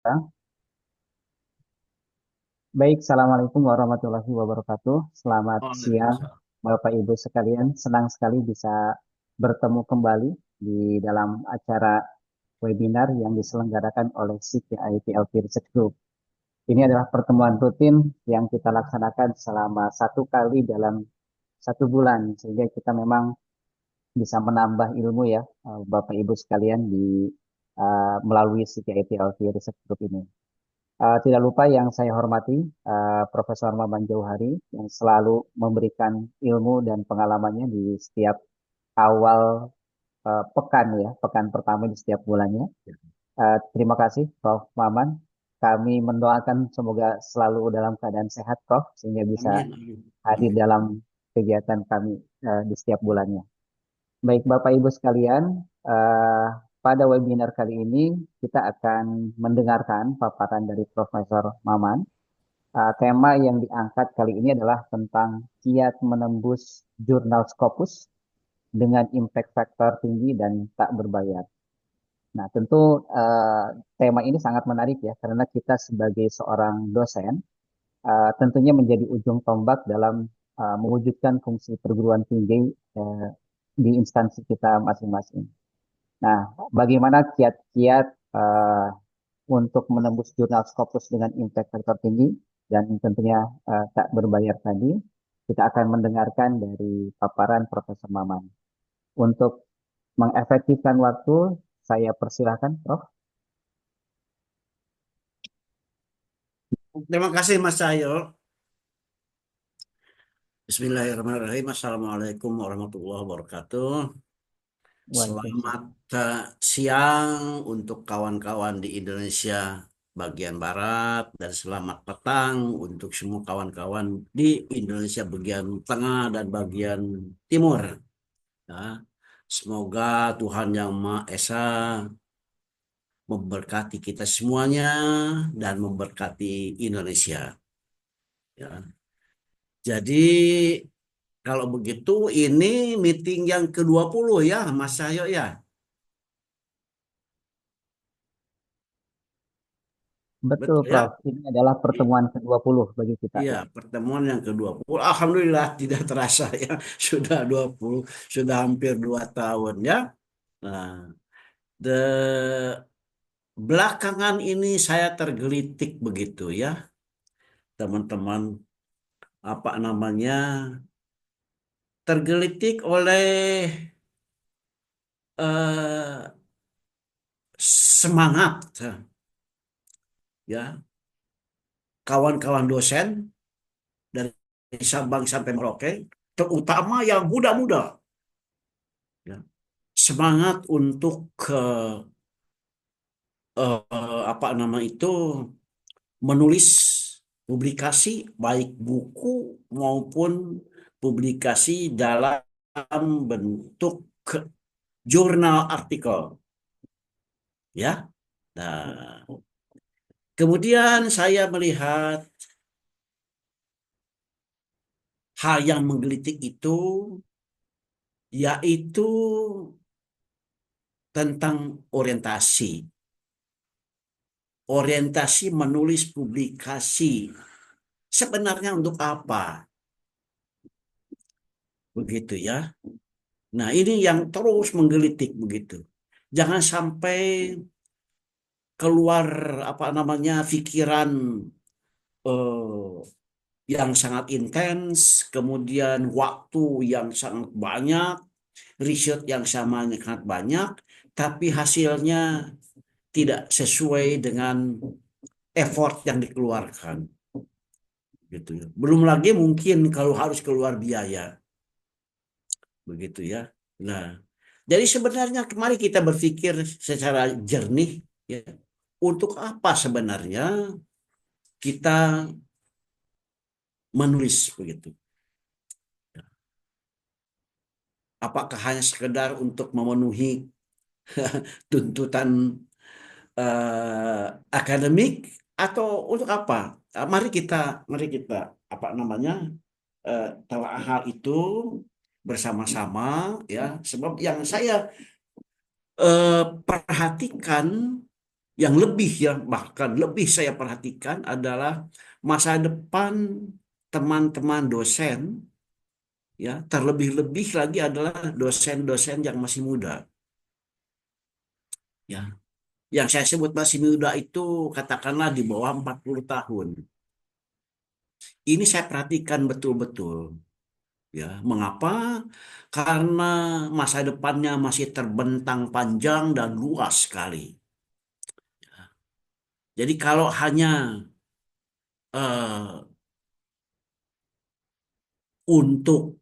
Ya. Baik, Assalamualaikum warahmatullahi wabarakatuh. Selamat siang, Waalaikumsalam. Bapak Ibu sekalian. Senang sekali bisa bertemu kembali di dalam acara webinar yang diselenggarakan oleh CKIPLP Research Group. Ini adalah pertemuan rutin yang kita laksanakan selama satu kali dalam satu bulan, sehingga kita memang bisa menambah ilmu ya, Bapak Ibu sekalian melalui CKIPLP Research Group ini. Tidak lupa yang saya hormati Profesor Maman Jauhari yang selalu memberikan ilmu dan pengalamannya di setiap awal pekan ya, pekan pertama di setiap bulannya. Terima kasih Prof. Maman. Kami mendoakan semoga selalu dalam keadaan sehat Prof. Sehingga bisa Amin, amin. hadir dalam kegiatan kami di setiap bulannya. Baik Bapak Ibu sekalian, eh, pada webinar kali ini kita akan mendengarkan paparan dari Profesor Maman. Tema yang diangkat kali ini adalah tentang kiat menembus jurnal Scopus dengan impact factor tinggi dan tak berbayar. Nah, tentu tema ini sangat menarik ya, karena kita sebagai seorang dosen tentunya menjadi ujung tombak dalam mewujudkan fungsi perguruan tinggi eh, di instansi kita masing-masing. Nah, bagaimana kiat-kiat untuk menembus jurnal Scopus dengan impact factor tinggi dan tentunya tak berbayar tadi, kita akan mendengarkan dari paparan Profesor Maman. Untuk mengefektifkan waktu, saya persilahkan, Prof. Terima kasih Mas Cahyo. Bismillahirrahmanirrahim. Assalamualaikum warahmatullahi wabarakatuh. Selamat Waalaikumsalam. siang untuk kawan-kawan di Indonesia bagian Barat dan selamat petang untuk semua kawan-kawan di Indonesia bagian Tengah dan bagian Timur. Ya. Semoga Tuhan Yang Maha Esa memberkati kita semuanya dan memberkati Indonesia. Ya. Jadi kalau begitu ini meeting yang ke-20 ya Mas Cahyo ya. Betul, Betul ya? Prof. Ini adalah I- pertemuan ke-20 bagi kita Iya, ya. pertemuan yang ke-20. Alhamdulillah tidak terasa ya. Sudah 20, sudah hampir 2 tahun ya. Nah, the belakangan ini saya tergelitik begitu ya, teman-teman, apa namanya? Tergelitik oleh eh, semangat ya kawan-kawan dosen dari Sabang sampai Merauke, terutama yang muda-muda, ya. Semangat untuk apa nama itu menulis publikasi baik buku maupun publikasi dalam bentuk jurnal artikel, ya. Nah, kemudian saya melihat hal yang menggelitik itu yaitu tentang orientasi. Orientasi menulis publikasi. Sebenarnya untuk apa? Begitu ya. Nah, ini yang terus menggelitik begitu. Jangan sampai keluar apa namanya pikiran yang sangat intens, kemudian waktu yang sangat banyak, riset yang sama sangat banyak, tapi hasilnya tidak sesuai dengan effort yang dikeluarkan. Gitu ya. Belum lagi mungkin kalau harus keluar biaya, begitu ya. Nah, jadi sebenarnya kemarin kita berpikir secara jernih, ya, untuk apa sebenarnya kita menulis begitu? Apakah hanya sekedar untuk memenuhi tuntutan akademik atau untuk apa? Mari kita apa namanya telah hal itu bersama-sama ya. Sebab yang saya perhatikan Yang lebih ya bahkan lebih saya perhatikan adalah masa depan teman-teman dosen ya, terlebih-lebih lagi adalah dosen-dosen yang masih muda ya. Yang saya sebut masih muda itu katakanlah di bawah 40 tahun. Ini saya perhatikan betul-betul ya. Mengapa? Karena masa depannya masih terbentang panjang dan luas sekali. Jadi kalau hanya eh, untuk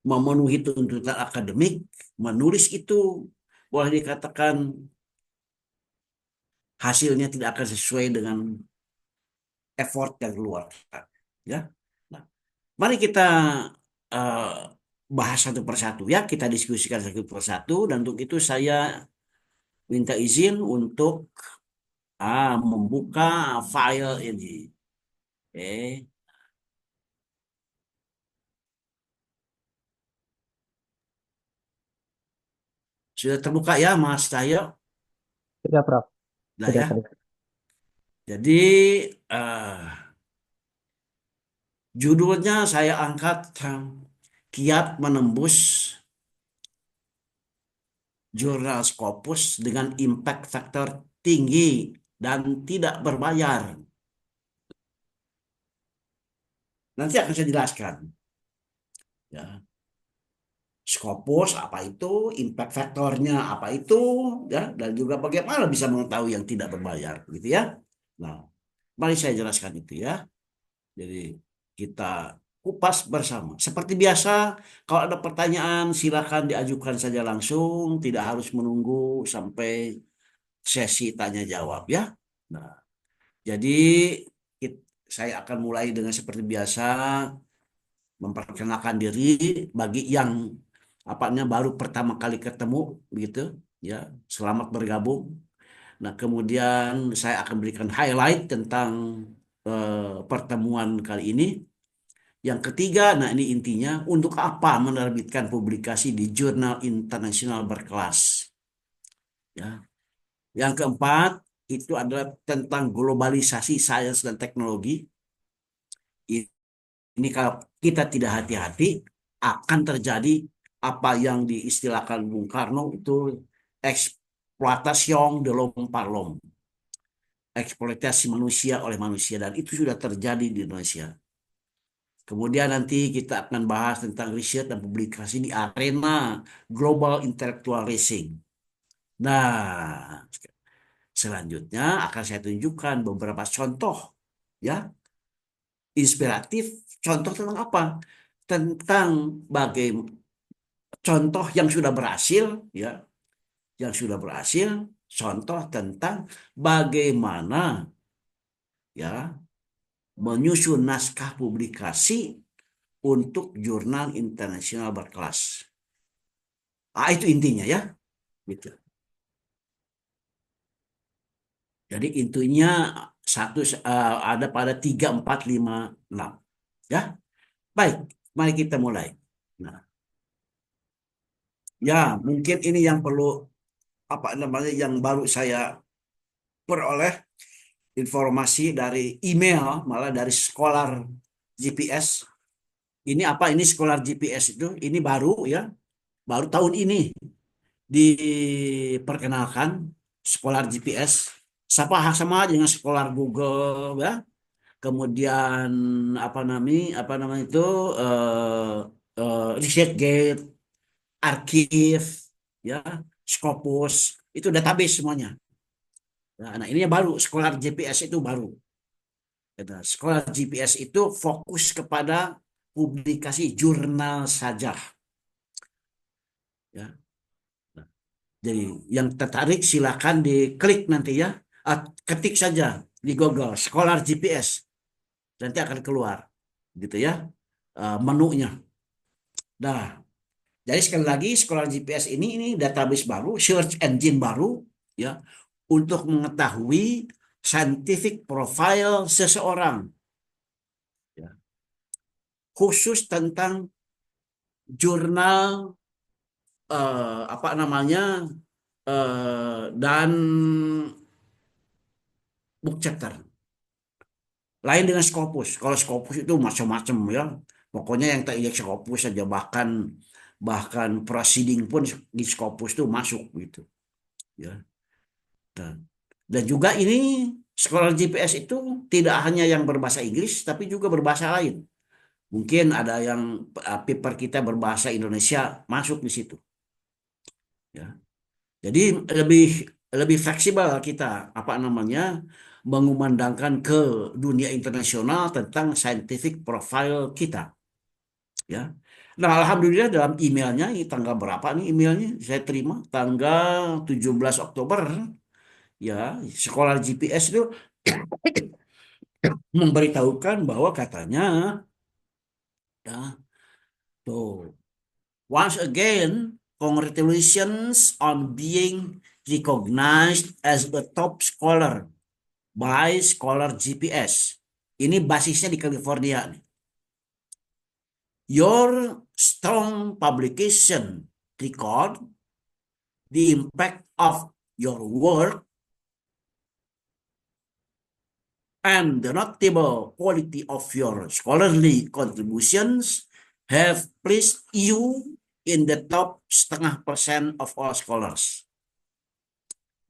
memenuhi tuntutan akademik, menulis itu boleh dikatakan hasilnya tidak akan sesuai dengan effort yang keluarkan. Ya, nah, mari kita eh, bahas satu persatu ya, kita diskusikan satu persatu dan untuk itu saya minta izin untuk membuka file ini. Oke, sudah terbuka ya Mas Cahyo? Sudah, Prof. Nah Sudah ya, terlihat. jadi eh, judulnya saya angkat Kiat Menembus Jurnal Scopus dengan impact factor tinggi dan tidak berbayar. Nanti akan saya jelaskan. Ya, Scopus apa itu, impact factornya apa itu, ya, dan juga bagaimana bisa mengetahui yang tidak berbayar, gitu ya. Nah, mari saya jelaskan itu ya. Jadi kita kupas bersama. Seperti biasa, kalau ada pertanyaan silakan diajukan saja langsung, tidak harus menunggu sampai sesi tanya jawab ya. Nah, jadi saya akan mulai dengan seperti biasa memperkenalkan diri bagi yang apanya baru pertama kali ketemu begitu ya. Selamat bergabung. Nah, kemudian saya akan berikan highlight tentang pertemuan kali ini. Yang ketiga, nah ini intinya, untuk apa menerbitkan publikasi di jurnal internasional berkelas? Ya. Yang keempat, itu adalah tentang globalisasi sains dan teknologi. Ini kalau kita tidak hati-hati, akan terjadi apa yang diistilahkan Bung Karno itu eksploitasi de l'homme par l'homme. Eksploitasi manusia oleh manusia. Dan itu sudah terjadi di Indonesia. Kemudian nanti kita akan bahas tentang riset dan publikasi di arena global intellectual racing. Nah, selanjutnya akan saya tunjukkan beberapa contoh ya inspiratif. Contoh tentang apa? Tentang bagaimana contoh yang sudah berhasil ya, yang sudah berhasil, contoh tentang bagaimana ya menyusun naskah publikasi untuk jurnal internasional berkelas. Itu intinya ya, gitu. Jadi intinya satu ada pada 3, 4, 5, 6. Ya, baik. Mari kita mulai. Nah, ya mungkin ini yang perlu apa namanya yang baru saya peroleh informasi dari email malah dari Scholar GPS. Ini apa ini Scholar GPS itu? Ini baru ya, baru tahun ini diperkenalkan Scholar GPS. Sama dengan Scholar Google ya. Kemudian apa namanya itu ResearchGate, Archive, ya, Scopus itu database semuanya. Nah, ini yang baru Scholar GPS itu baru. Nah, Scholar GPS itu fokus kepada publikasi jurnal saja. Ya. Nah, jadi yang tertarik silakan diklik nanti ya. Ketik saja di Google Scholar GPS, nanti akan keluar gitu ya menunya. Nah, jadi sekali lagi Scholar GPS ini database baru, search engine baru ya untuk mengetahui scientific profile seseorang ya, khusus tentang jurnal apa namanya dan book chapter. Lain dengan Scopus. Kalau Scopus itu macam-macam ya. Pokoknya yang tak injak Scopus saja, bahkan bahkan proceeding pun di Scopus itu masuk gitu ya. Dan, dan juga ini Scholar GPS itu tidak hanya yang berbahasa Inggris tapi juga berbahasa lain. Mungkin ada yang paper kita berbahasa Indonesia masuk di situ ya. Jadi lebih lebih fleksibel kita apa namanya mengumandangkan ke dunia internasional tentang scientific profile kita ya. Nah, alhamdulillah dalam emailnya ini tanggal berapa nih emailnya saya terima tanggal 17 Oktober ya, sekolah GPS itu memberitahukan bahwa katanya ya tuh once again congratulations on being recognized as the top scholar by Scholar GPS. Ini basisnya di California nih. Your strong publication record the impact of your work and the notable quality of your scholarly contributions have placed you in the top 0,5% of all scholars.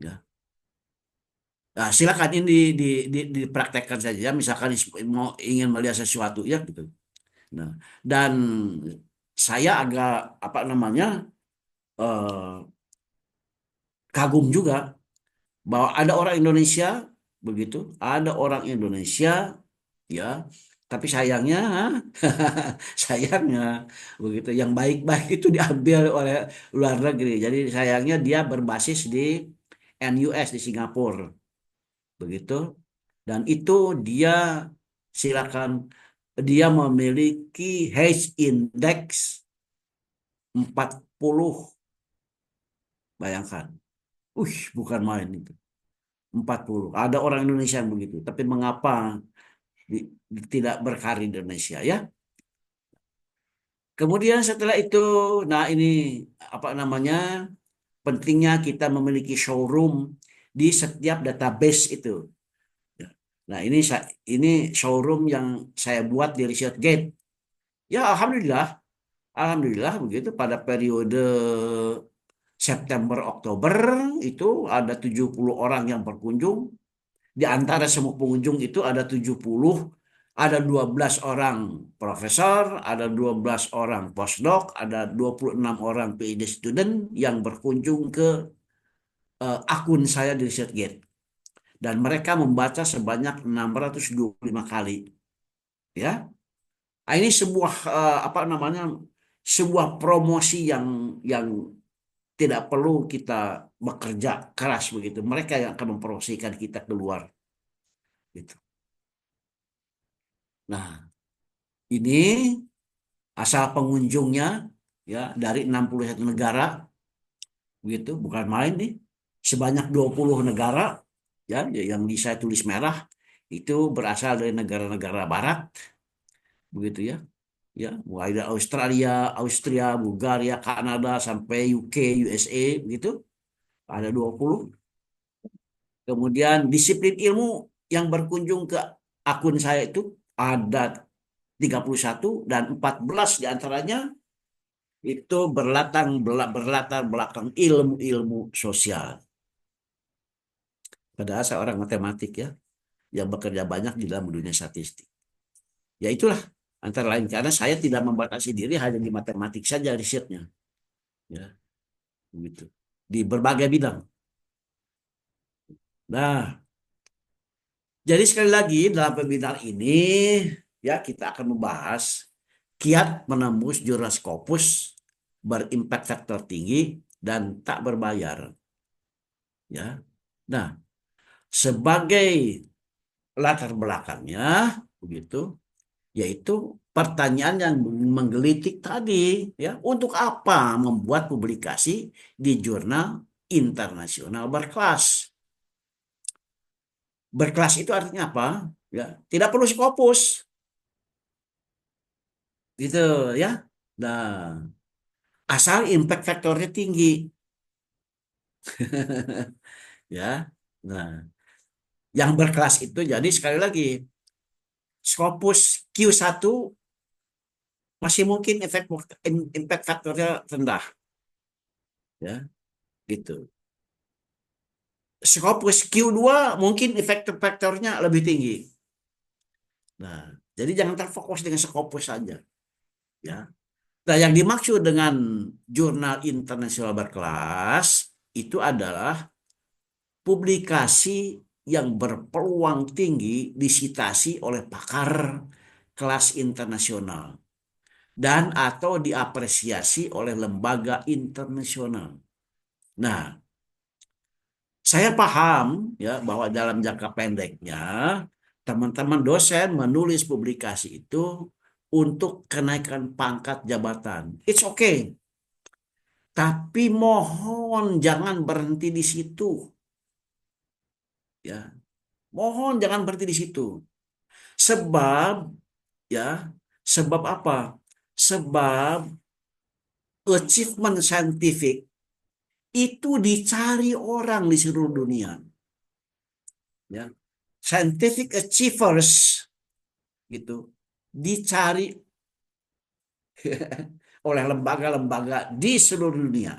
Ya. Nah, silakan ini dipraktekkan saja. Misalkan mau ingin melihat sesuatu ya gitu. Nah, dan saya agak apa namanya eh, kagum juga bahwa ada orang Indonesia begitu, ada orang Indonesia ya, tapi sayangnya sayangnya begitu yang baik-baik itu diambil oleh luar negeri. Jadi sayangnya dia berbasis di NUS di Singapura begitu, dan itu dia silakan dia memiliki H index 40, bayangkan. Bukan main itu. 40. Ada orang Indonesia yang begitu. Tapi mengapa tidak berkarir di Indonesia ya? Kemudian setelah itu, nah ini apa namanya? Pentingnya kita memiliki showroom di setiap database itu. Ya. Nah, ini showroom yang saya buat di ResearchGate. Ya, alhamdulillah, alhamdulillah begitu pada periode September Oktober itu ada 70 orang yang berkunjung. Di antara semua pengunjung itu ada 70, ada 12 orang profesor, ada 12 orang postdoc, ada 26 orang PhD student yang berkunjung ke akun saya di ResearchGate. Dan mereka membaca sebanyak 625 kali. Ya, nah, ini sebuah apa namanya sebuah promosi yang tidak perlu kita bekerja keras begitu. Mereka yang akan mempromosikan kita keluar gitu. Nah, ini asal pengunjungnya ya dari 61 negara begitu, bukan main nih. Sebanyak 20 negara ya yang saya tulis merah itu berasal dari negara-negara barat begitu ya. Ya, mulai dari Australia, Austria, Bulgaria, Kanada sampai UK, USA begitu. Ada 20. Kemudian disiplin ilmu yang berkunjung ke akun saya itu ada 31 dan 14 diantaranya itu berlatar belakang ilmu-ilmu sosial. Padahal saya orang matematik ya, yang bekerja banyak di dalam dunia statistik. Ya itulah antara lain karena saya tidak membatasi diri hanya di matematik saja risetnya, ya begitu. Di berbagai bidang. Nah, jadi sekali lagi dalam webinar ini ya kita akan membahas kiat menembus jurnal Scopus berimpact faktor tinggi dan tak berbayar, ya. Nah, sebagai latar belakangnya begitu yaitu pertanyaan yang menggelitik tadi ya untuk apa membuat publikasi di jurnal internasional berkelas. Berkelas itu artinya apa ya, tidak perlu Scopus gitu ya. Nah, asal impact faktornya tinggi Ya. Nah, yang berkelas itu jadi sekali lagi Scopus Q1 masih mungkin impact faktornya rendah, ya, gitu. Scopus Q2 mungkin efek faktornya lebih tinggi. Nah, jadi jangan terfokus dengan Scopus saja, ya. Nah, yang dimaksud dengan jurnal internasional berkelas itu adalah publikasi yang berpeluang tinggi disitasi oleh pakar kelas internasional dan atau diapresiasi oleh lembaga internasional. Nah, saya paham ya bahwa dalam jangka pendeknya teman-teman dosen menulis publikasi itu untuk kenaikan pangkat jabatan. It's okay. Tapi mohon jangan berhenti di situ, ya. Mohon jangan berhenti di situ. Sebab ya, sebab apa? Sebab achievement scientific itu dicari orang di seluruh dunia, ya. Scientific achievers gitu dicari oleh lembaga-lembaga di seluruh dunia.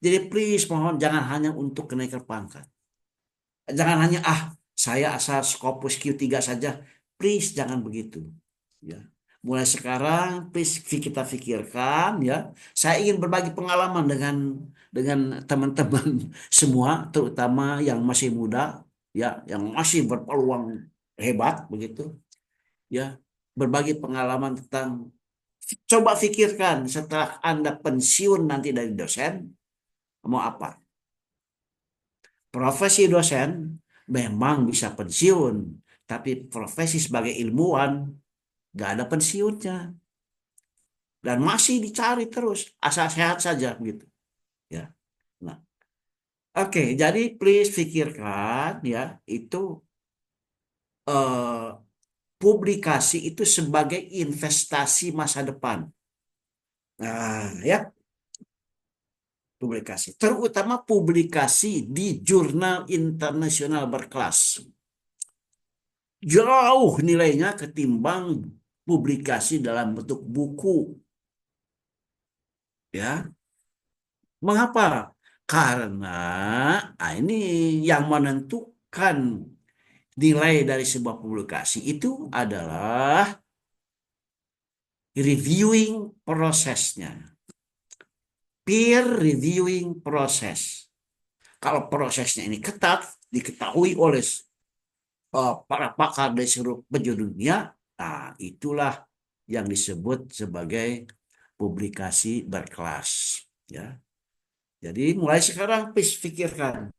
Jadi please mohon jangan hanya untuk kenaikan pangkat. Jangan hanya saya asal Scopus Q3 saja. Please jangan begitu. Ya. Mulai sekarang please kita pikirkan ya. Saya ingin berbagi pengalaman dengan teman-teman semua terutama yang masih muda ya, yang masih berpeluang hebat begitu ya. Berbagi pengalaman tentang coba pikirkan setelah Anda pensiun nanti dari dosen mau apa? Profesi dosen memang bisa pensiun, tapi profesi sebagai ilmuwan nggak ada pensiunnya dan masih dicari terus asal sehat saja gitu ya. Nah, oke, jadi please pikirkan ya itu eh, publikasi itu sebagai investasi masa depan. Nah, ya publikasi, terutama publikasi di jurnal internasional berkelas. Jauh nilainya ketimbang publikasi dalam bentuk buku, ya. Mengapa? Karena ini yang menentukan nilai dari sebuah publikasi itu adalah reviewing prosesnya, peer reviewing proses. Kalau prosesnya ini ketat, diketahui oleh para pakar dari seluruh penjuru dunia, nah itulah yang disebut sebagai publikasi berkelas. Ya, jadi mulai sekarang please pikirkan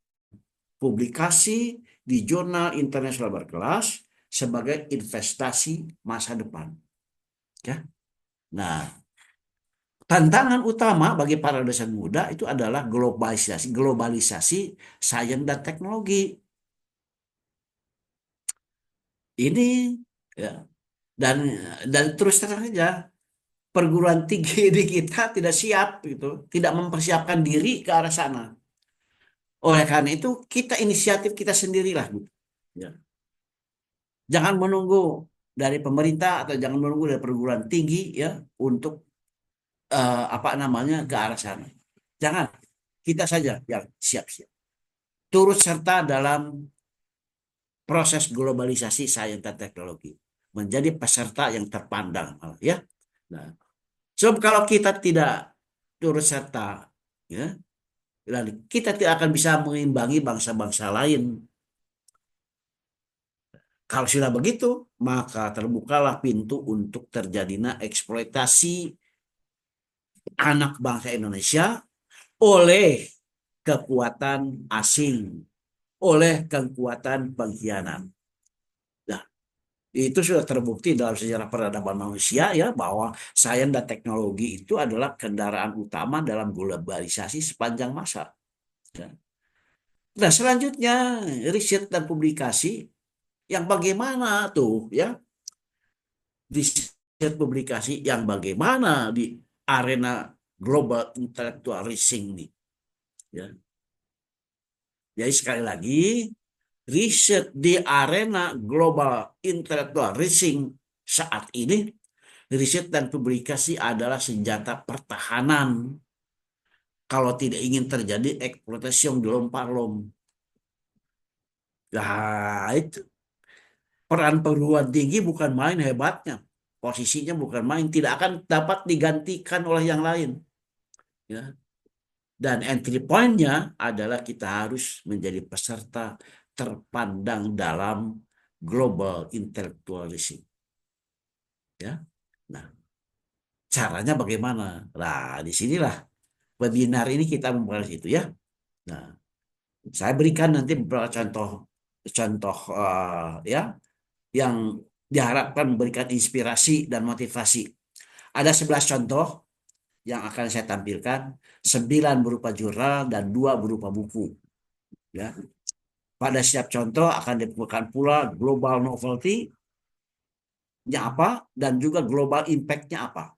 publikasi di jurnal internasional berkelas sebagai investasi masa depan. Ya, nah tantangan utama bagi para dosen muda itu adalah globalisasi sains dan teknologi. Ini ya, dan dan terus terang saja perguruan tinggi di kita tidak siap gitu, tidak mempersiapkan diri ke arah sana. Oleh karena itu kita inisiatif kita sendirilah gitu. Ya. Jangan menunggu dari pemerintah atau jangan menunggu dari perguruan tinggi ya untuk apa namanya ke arah sana. Jangan, kita saja yang siap-siap. Turut serta dalam proses globalisasi sains dan teknologi. Menjadi peserta yang terpandang ya. Nah, sebab kalau kita tidak turut serta ya, dan kita tidak akan bisa mengimbangi bangsa-bangsa lain. Kalau sudah begitu, maka terbukalah pintu untuk terjadinya eksploitasi anak bangsa Indonesia oleh kekuatan asing, oleh kekuatan pengkhianat. Nah, itu sudah terbukti dalam sejarah peradaban manusia ya bahwa sains dan teknologi itu adalah kendaraan utama dalam globalisasi sepanjang masa. Ya. Nah, selanjutnya riset dan publikasi yang bagaimana tuh ya riset publikasi yang bagaimana di arena global intellectual racing nih ya. Jadi sekali lagi, riset di arena global intellectual racing saat ini, riset dan publikasi adalah senjata pertahanan kalau tidak ingin terjadi eksploitasi yang dilompat-lom. Nah, itu peran perguruan tinggi bukan main hebatnya. Posisinya bukan main, tidak akan dapat digantikan oleh yang lain. Ya. Dan entry point-nya adalah kita harus menjadi peserta terpandang dalam global intellectualism. Ya. Nah, caranya bagaimana? Nah, disinilah webinar ini kita membahas itu ya. Nah, saya berikan nanti beberapa contoh contoh ya yang diharapkan memberikan inspirasi dan motivasi. Ada 11 contoh yang akan saya tampilkan, 9 berupa jurnal dan 2 berupa buku. Ya. Pada setiap contoh akan ditemukan pula global novelty-nya apa dan juga global impact-nya apa.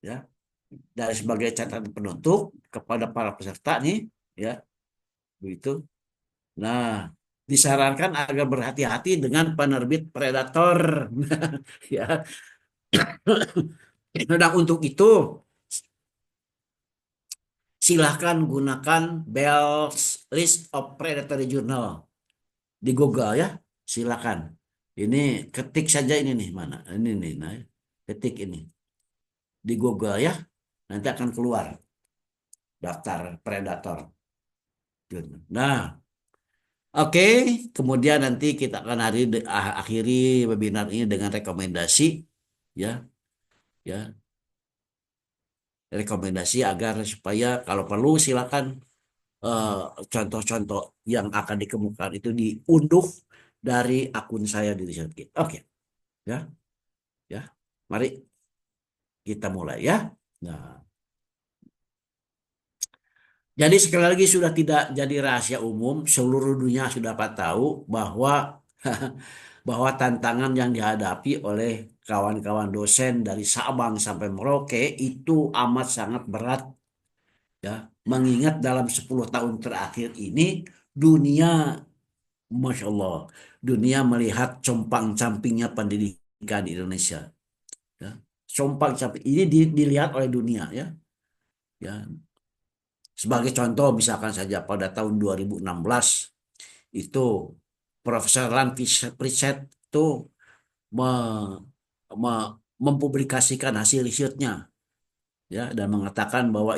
Ya. Dari sebagai catatan penutup kepada para peserta nih, ya, begitu. Nah, disarankan agar berhati-hati dengan penerbit predator. Ya. Nah, untuk itu silahkan gunakan Bell's List of Predatory Journal di Google ya. Silakan. Ini ketik saja ini nih mana? Ini nih, nah, ketik ini di Google ya. Nanti akan keluar daftar predator. Nah, oke, kemudian nanti kita akan akhiri webinar ini dengan rekomendasi ya, ya, rekomendasi agar supaya kalau perlu silakan eh, contoh-contoh yang akan dikemukakan itu diunduh dari akun saya di ResearchGate. Oke, ya, ya. Mari kita mulai ya. Nah, jadi sekali lagi sudah tidak jadi rahasia umum, seluruh dunia sudah dapat tahu bahwa bahwa tantangan yang dihadapi oleh kawan-kawan dosen dari Sabang sampai Merauke itu amat sangat berat ya. Mengingat dalam 10 tahun terakhir ini dunia, Masya Allah, dunia melihat compang-campingnya pendidikan di Indonesia. Ya. Compang-camping ini dilihat oleh dunia ya. Ya. Sebagai contoh misalkan saja pada tahun 2016 itu Profesor Ran Pritchett itu me- mempublikasikan hasil risetnya ya dan mengatakan bahwa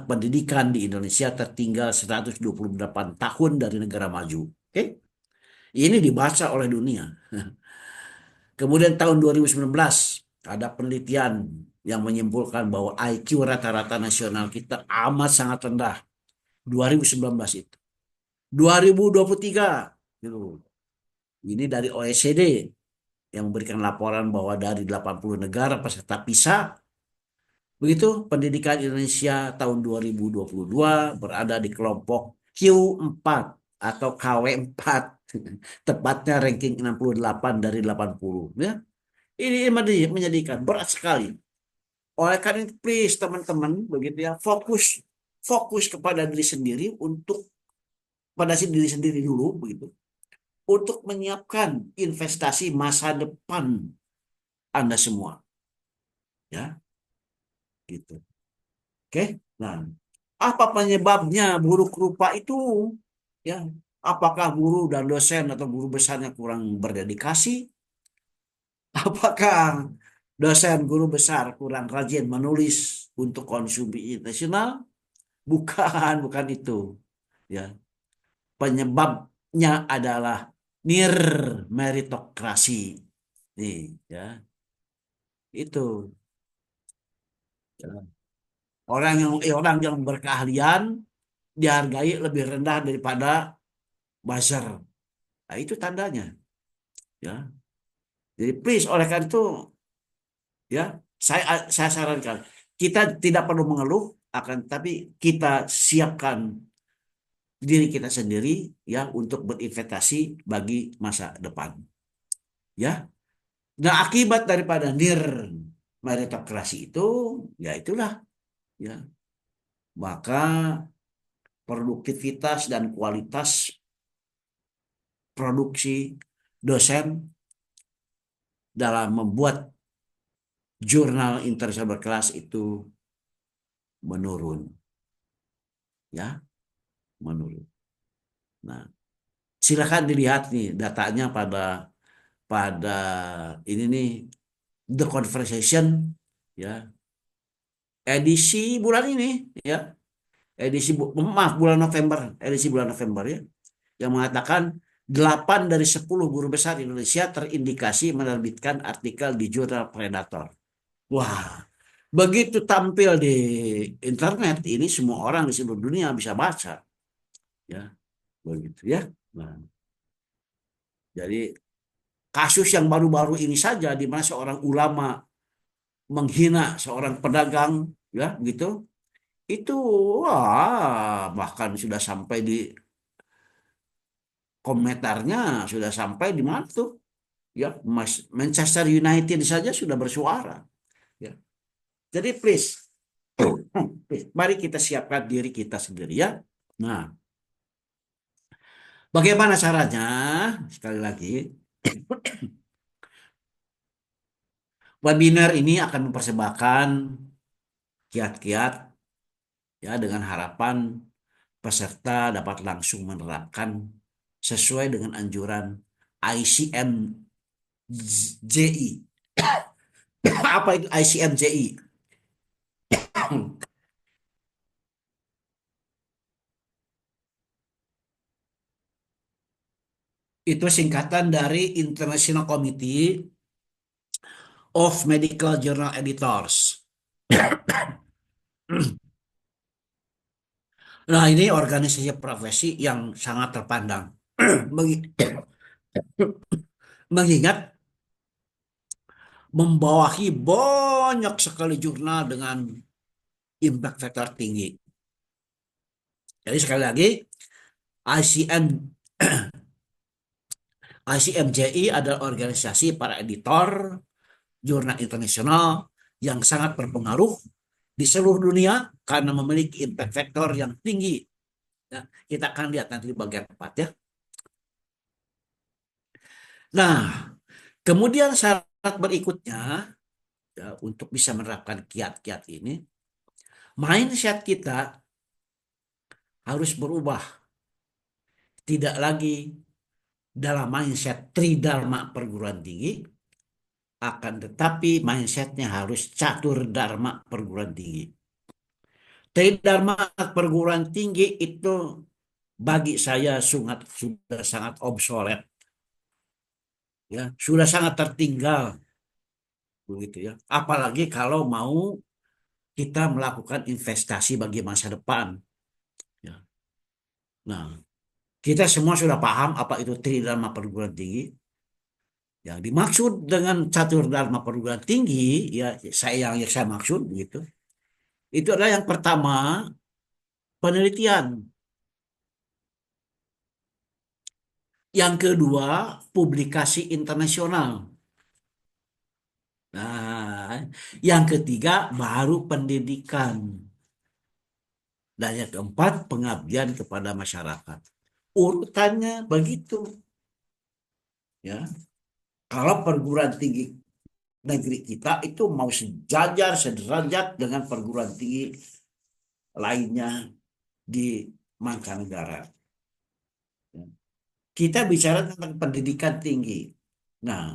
pendidikan di Indonesia tertinggal 128 tahun dari negara maju. Oke? Ini dibaca oleh dunia. Kemudian tahun 2019 ada penelitian yang menyimpulkan bahwa IQ rata-rata nasional kita amat sangat rendah. 2019 itu. 2023 gitu. Ini dari OECD yang memberikan laporan bahwa dari 80 negara peserta PISA, begitu pendidikan Indonesia tahun 2022 berada di kelompok Q4 atau KW4, tepatnya ranking 68 dari 80. Ya. Ini menyedihkan, berat sekali. Oleh karena itu, please teman-teman, begitu ya, fokus kepada diri sendiri pada diri sendiri dulu, begitu, untuk menyiapkan investasi masa depan Anda semua, ya, gitu. Oke. Nah, apa penyebabnya buruk rupa itu? Ya, apakah guru dan dosen atau guru besarnya kurang berdedikasi? Apakah dosen guru besar kurang rajin menulis untuk konsumsi internasional? Bukan itu. Ya, penyebabnya adalah nir meritokrasi. Nih, ya, itu. Orang yang berkeahlian dihargai lebih rendah daripada buzzer. Nah, itu tandanya, ya. Jadi please oleh karena itu ya saya sarankan kita tidak perlu mengeluh akan tapi kita siapkan diri kita sendiri ya untuk berinvestasi bagi masa depan. Ya. Nah, akibat daripada nir meritokrasi itu ya itulah ya. Maka produktivitas dan kualitas produksi dosen dalam membuat jurnal internasional berkelas itu menurun, ya, menurun. Nah, silakan dilihat nih datanya pada pada ini nih, The Conversation, ya, edisi bulan ini, ya, maaf, bulan November, edisi bulan November, ya, yang mengatakan 8 dari 10 guru besar Indonesia terindikasi menerbitkan artikel di jurnal Predator. Wah, begitu tampil di internet ini semua orang di seluruh dunia bisa baca, ya, begitu ya. Nah, jadi kasus yang baru-baru ini saja di mana seorang ulama menghina seorang pedagang, ya, gitu, itu wah bahkan sudah sampai di komentarnya, sudah sampai di mana tuh, ya, Manchester United saja sudah bersuara, ya. Jadi please, please, mari kita siapkan diri kita sendiri, ya. Nah, bagaimana caranya? Sekali lagi, webinar ini akan mempersembahkan kiat-kiat, ya, dengan harapan peserta dapat langsung menerapkan sesuai dengan anjuran ICMJI. Apa itu ICMJI? Itu singkatan dari International Committee of Medical Journal Editors. Nah, ini organisasi profesi yang sangat terpandang. Mengingat membawahi banyak sekali jurnal dengan impact factor tinggi. Jadi sekali lagi, ICM, ICMJI adalah organisasi para editor jurnal internasional yang sangat berpengaruh di seluruh dunia karena memiliki impact factor yang tinggi. Ya, kita akan lihat nanti di bagian 4, ya. Nah, kemudian syarat berikutnya, ya, untuk bisa menerapkan kiat-kiat ini, mindset kita harus berubah. Tidak lagi dalam mindset tridharma perguruan tinggi, akan tetapi mindsetnya harus catur dharma perguruan tinggi. Tridharma perguruan tinggi itu bagi saya sudah sangat obsolet, ya, sudah sangat tertinggal, begitu ya. Apalagi kalau mau kita melakukan investasi bagi masa depan, ya. Nah, kita semua sudah paham apa itu tridharma perguruan tinggi. Yang dimaksud dengan catur dharma perguruan tinggi, ya, yang saya maksud begitu. Itu adalah yang pertama, penelitian. Yang kedua, publikasi internasional. Nah, yang ketiga baru pendidikan. Dan yang keempat, pengabdian kepada masyarakat. Urutannya begitu, ya. Kalau perguruan tinggi negeri kita itu mau sejajar, sederajat dengan perguruan tinggi lainnya di mancanegara. Kita bicara tentang pendidikan tinggi. Nah,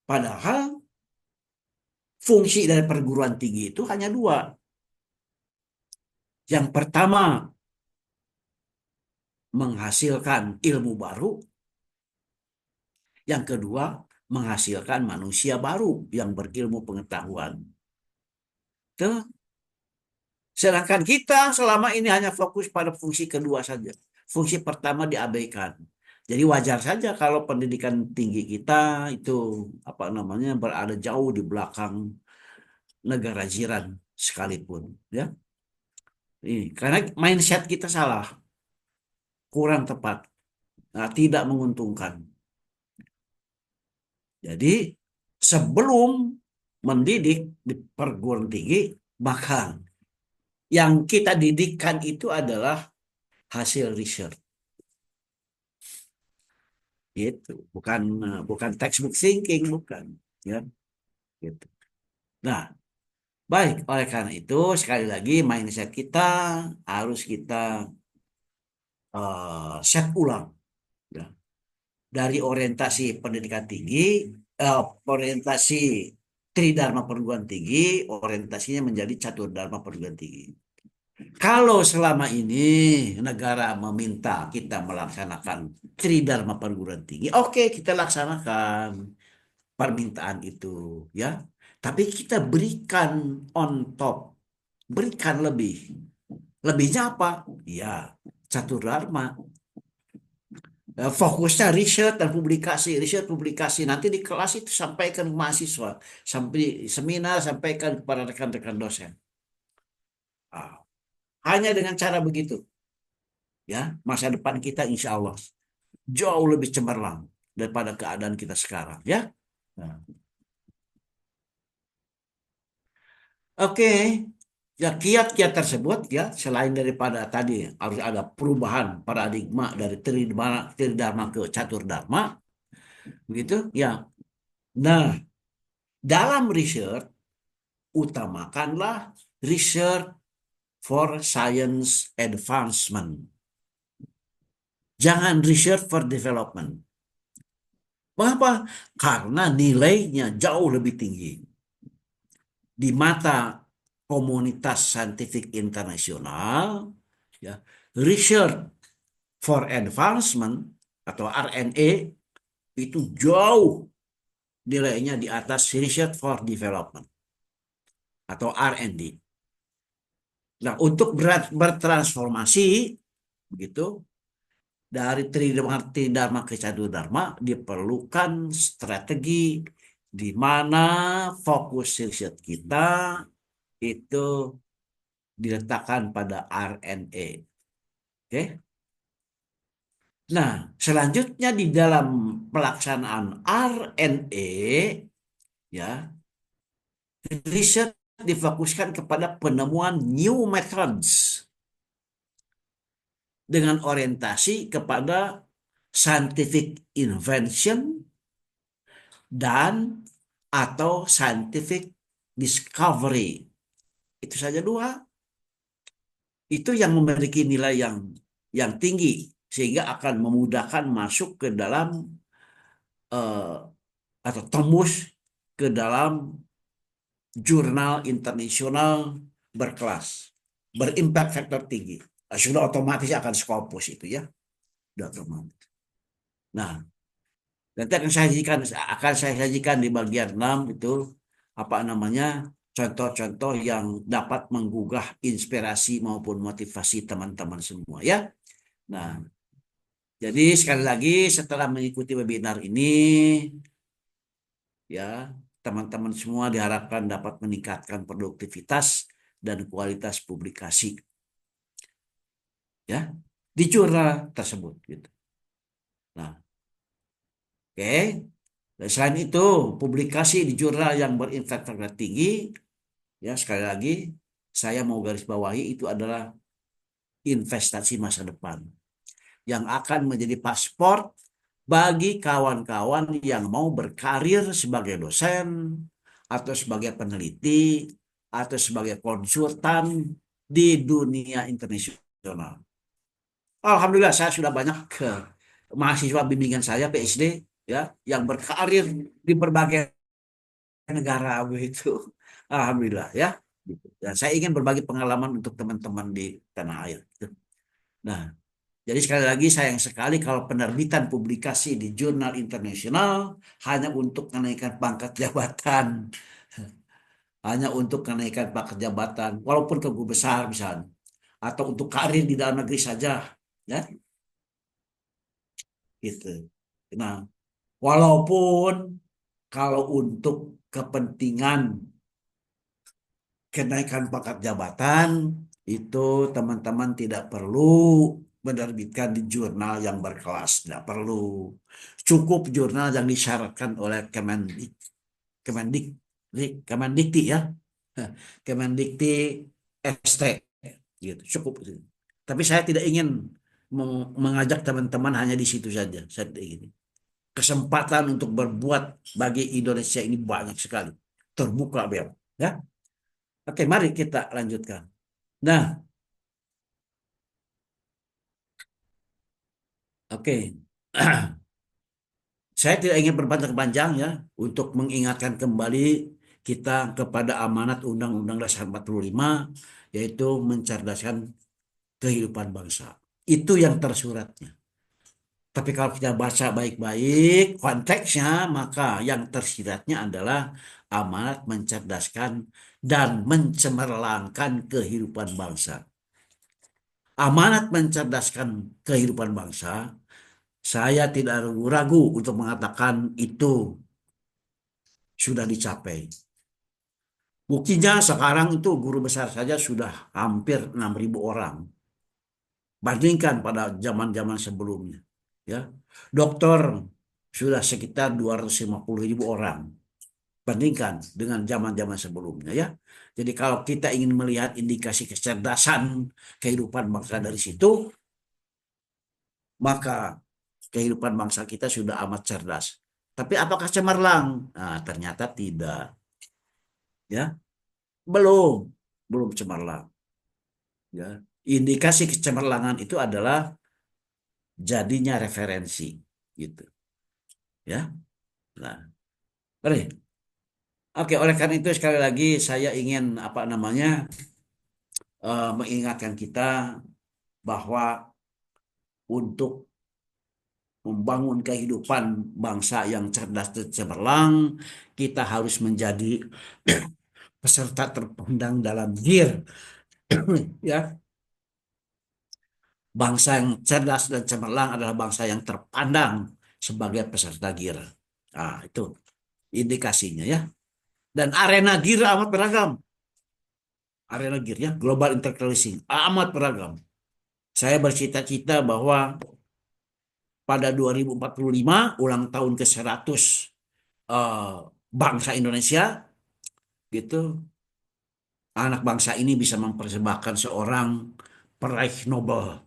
padahal fungsi dari perguruan tinggi itu hanya dua. Yang pertama, menghasilkan ilmu baru. Yang kedua, menghasilkan manusia baru yang berilmu pengetahuan. Tuh. Sedangkan kita selama ini hanya fokus pada fungsi kedua saja. Fungsi pertama diabaikan. Jadi wajar saja kalau pendidikan tinggi kita itu apa namanya berada jauh di belakang negara jiran sekalipun, ya. Ini karena mindset kita salah, kurang tepat, nah, tidak menguntungkan. Jadi sebelum mendidik di perguruan tinggi, maka Yang kita didikkan itu adalah hasil riset, gitu. Bukan bukan textbook thinking, bukan, ya, gitu. Nah, baik, oleh karena itu sekali lagi mindset kita harus kita set ulang, ya. Dari orientasi pendidikan tinggi, orientasi Tridharma perguruan tinggi, orientasinya menjadi Catur Dharma perguruan tinggi. Kalau selama ini negara meminta kita melaksanakan Tridharma perguruan tinggi, oke, kita laksanakan permintaan itu, ya. Tapi kita berikan on top, berikan lebih. Lebihnya apa? Ya, Catur Dharma. Fokusnya riset publikasi nanti di kelas itu sampaikan ke mahasiswa, sampai seminar sampaikan kepada rekan-rekan dosen. Ah, hanya dengan cara begitu, ya, masa depan kita insya Allah jauh lebih cemerlang daripada keadaan kita sekarang, ya. Nah, oke, ya, kiat-kiat tersebut, ya, selain daripada tadi harus ada perubahan paradigma dari tridharma ke catur dharma, begitu, ya. Nah, dalam riset utamakanlah research for science advancement. Jangan research for development. Mengapa? Karena nilainya jauh lebih tinggi di mata komunitas saintifik internasional. Ya, research for advancement atau RNA itu jauh nilainya di atas research for development atau R&D. Nah, untuk bertransformasi begitu dari tridharma ke dharma diperlukan strategi di mana fokus riset kita itu diletakkan pada RNA. Oke. Nah, selanjutnya di dalam pelaksanaan RNA, ya, riset difokuskan kepada penemuan new methods dengan orientasi kepada scientific invention dan atau scientific discovery. Itu saja dua. Itu yang memiliki nilai yang tinggi sehingga akan memudahkan masuk ke dalam eh, atau tembus ke dalam jurnal internasional berkelas, berimpact factor tinggi. Sudah otomatis akan Scopus itu, ya, sudah otomatis. Nah, nanti akan saya sajikan di bagian 6 itu apa namanya contoh-contoh yang dapat menggugah inspirasi maupun motivasi teman-teman semua, ya. Nah, jadi sekali lagi setelah mengikuti webinar ini, ya, teman-teman semua diharapkan dapat meningkatkan produktivitas dan kualitas publikasi, ya, di jurnal tersebut, gitu. Nah, oke. Dan selain itu, publikasi di jurnal yang berintegritas tinggi, ya, sekali lagi saya mau garis bawahi itu adalah investasi masa depan yang akan menjadi paspor bagi kawan-kawan yang mau berkarir sebagai dosen atau sebagai peneliti atau sebagai konsultan di dunia internasional. Alhamdulillah saya sudah banyak ke mahasiswa bimbingan saya PhD, ya, yang berkarir di berbagai negara begitu. Alhamdulillah, ya. Gitu. Dan saya ingin berbagi pengalaman untuk teman-teman di tanah air. Gitu. Nah, jadi sekali lagi sayang sekali kalau penerbitan publikasi di jurnal internasional hanya untuk kenaikan pangkat jabatan, hanya untuk kenaikan pangkat jabatan, walaupun ke guru besar misalnya, atau untuk karir di dalam negeri saja, ya, gitu. Nah, walaupun kalau untuk kepentingan kenaikan pangkat jabatan itu teman-teman tidak perlu menerbitkan di jurnal yang berkelas, tidak perlu. Cukup jurnal yang disyaratkan oleh Kemendik, Kemendikti, ya, Kemendikti ST. gitu, cukup itu. Tapi saya tidak ingin mengajak teman-teman hanya di situ saja. Saya tidak ingin. Kesempatan untuk berbuat bagi Indonesia ini banyak sekali, terbuka bel, ya. Oke, mari kita lanjutkan. Nah, oke. Saya tidak ingin berpanjang-panjang ya untuk mengingatkan kembali kita kepada amanat Undang-Undang Dasar 45, yaitu mencerdaskan kehidupan bangsa. Itu yang tersuratnya. Tapi kalau kita baca baik-baik konteksnya, maka yang tersiratnya adalah amanat mencerdaskan dan mencemerlangkan kehidupan bangsa. Amanat mencerdaskan kehidupan bangsa, saya tidak ragu-ragu untuk mengatakan itu sudah dicapai. Buktinya sekarang itu guru besar saja sudah hampir 6.000 orang. Bandingkan pada zaman-zaman sebelumnya. Ya, dokter sudah sekitar 250.000 orang. Bandingkan dengan zaman-zaman sebelumnya ya. Jadi kalau kita ingin melihat indikasi kecerdasan kehidupan bangsa dari situ, maka kehidupan bangsa kita sudah amat cerdas. Tapi apakah cemerlang? Nah, ternyata tidak. Ya, belum, belum cemerlang. Ya, indikasi kecemerlangan itu adalah jadinya referensi, gitu. Ya, nah, oke. Oke, oleh karena itu sekali lagi saya ingin apa namanya mengingatkan kita bahwa untuk membangun kehidupan bangsa yang cerdas dan cemerlang, kita harus menjadi peserta terpandang dalam GIR, ya. Bangsa yang cerdas dan cemerlang adalah bangsa yang terpandang sebagai peserta GIR. Nah, itu indikasinya ya. Dan arena GIR amat beragam. Arena GIR ya, Global Intercrossing, amat beragam. Saya bercita-cita bahwa pada 2045, ulang tahun ke-100 eh, bangsa Indonesia, gitu, anak bangsa ini bisa mempersembahkan seorang peraih Nobel.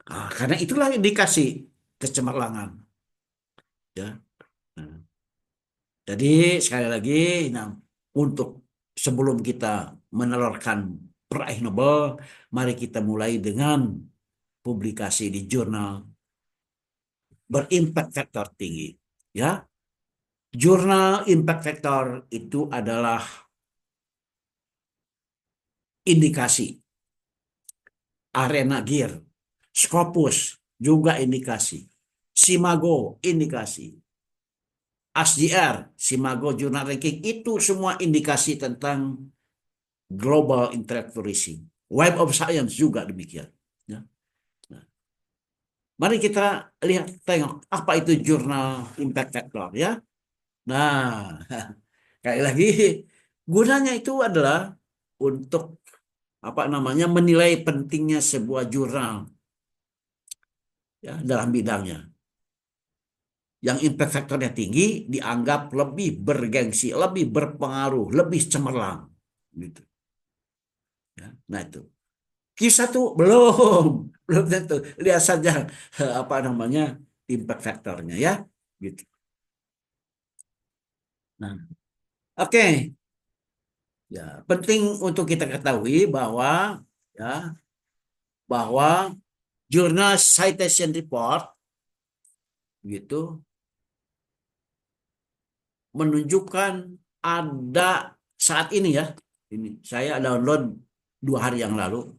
Nah, karena itulah indikasi kecemerlangan. Ya. Nah, jadi sekali lagi, nah, untuk sebelum kita menelurkan peraih Nobel, mari kita mulai dengan publikasi di jurnal berimpact factor tinggi. Ya, jurnal impact factor itu adalah indikasi. Arena Gear, Scopus juga indikasi. Simago indikasi. ASJR, Simago Journal Ranking, itu semua indikasi tentang global internet tourism. Web of Science juga demikian. Ya. Nah, mari kita lihat, tengok apa itu jurnal impact factor ya. Nah, kayak lagi gunanya itu adalah untuk apa namanya menilai pentingnya sebuah jurnal ya dalam bidangnya. Yang impact factornya tinggi dianggap lebih bergengsi, lebih berpengaruh, lebih cemerlang, gitu. Ya. Nah itu. Q1 belum, belum tentu. Lihat saja apa namanya impact factornya ya, gitu. Nah, oke. Ya, penting untuk kita ketahui bahwa ya bahwa jurnal citation report gitu menunjukkan ada saat ini ya. Ini saya download 2 hari yang lalu.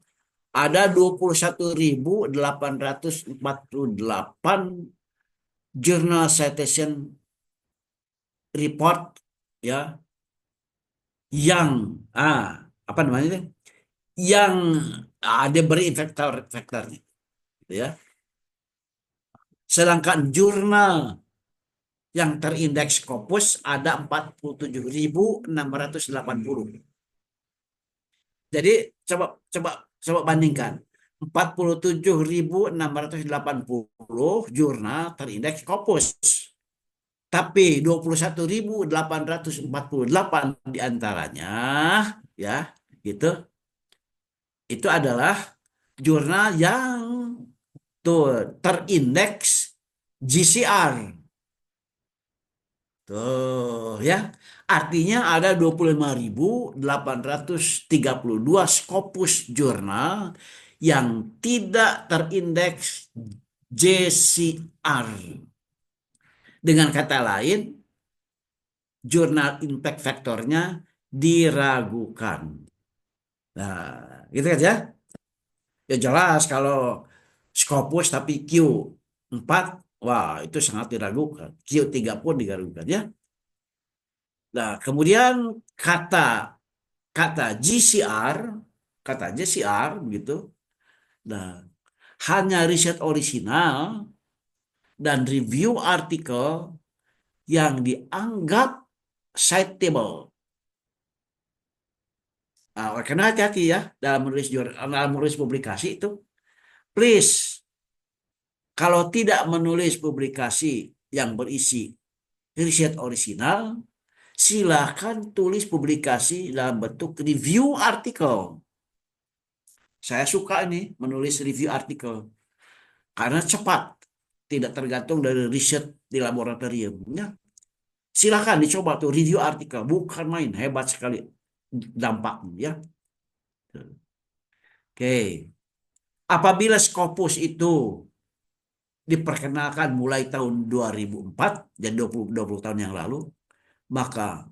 Ada 21.848 jurnal citation report ya yang apa namanya itu? Yang ada beri faktornya gitu ya. Sedangkan jurnal yang terindeks Scopus ada 47.680. Jadi coba coba coba bandingkan. 47.680 jurnal terindeks Scopus. Tapi 21.848 diantaranya ya gitu itu adalah jurnal yang tuh terindeks GCR. Tuh ya. Artinya ada 25.832 Scopus jurnal yang tidak terindeks JCR. Dengan kata lain, jurnal impact faktornya diragukan. Nah, gitu kan ya. Ya jelas kalau Scopus tapi Q4, wah itu sangat diragukan. Q3 pun diragukan ya. Nah, kemudian kata kata GCR, kata GCR begitu. Nah, hanya riset orisinal dan review artikel yang dianggap citable. Nah, karena hati-hati ya dalam menulis publikasi itu, please kalau tidak menulis publikasi yang berisi riset orisinal, silakan tulis publikasi dalam bentuk review artikel. Saya suka ini menulis review artikel karena cepat, tidak tergantung dari riset di laboratorium. Ya, silakan dicoba tuh review artikel, bukan main, hebat sekali dampaknya. Ya, oke. Apabila Scopus itu diperkenalkan mulai tahun 2004, jadi 20 tahun yang lalu, maka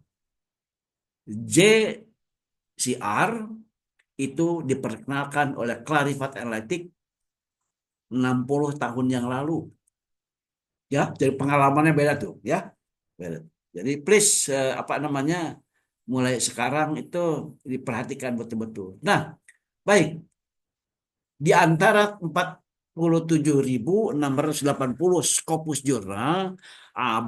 JCR itu diperkenalkan oleh Clarivate Analytics 60 tahun yang lalu. Ya, jadi pengalamannya beda tuh, ya. Beda. Jadi please apa namanya? Mulai sekarang itu diperhatikan betul-betul. Nah, baik. Di antara 47.680 Scopus jurnal,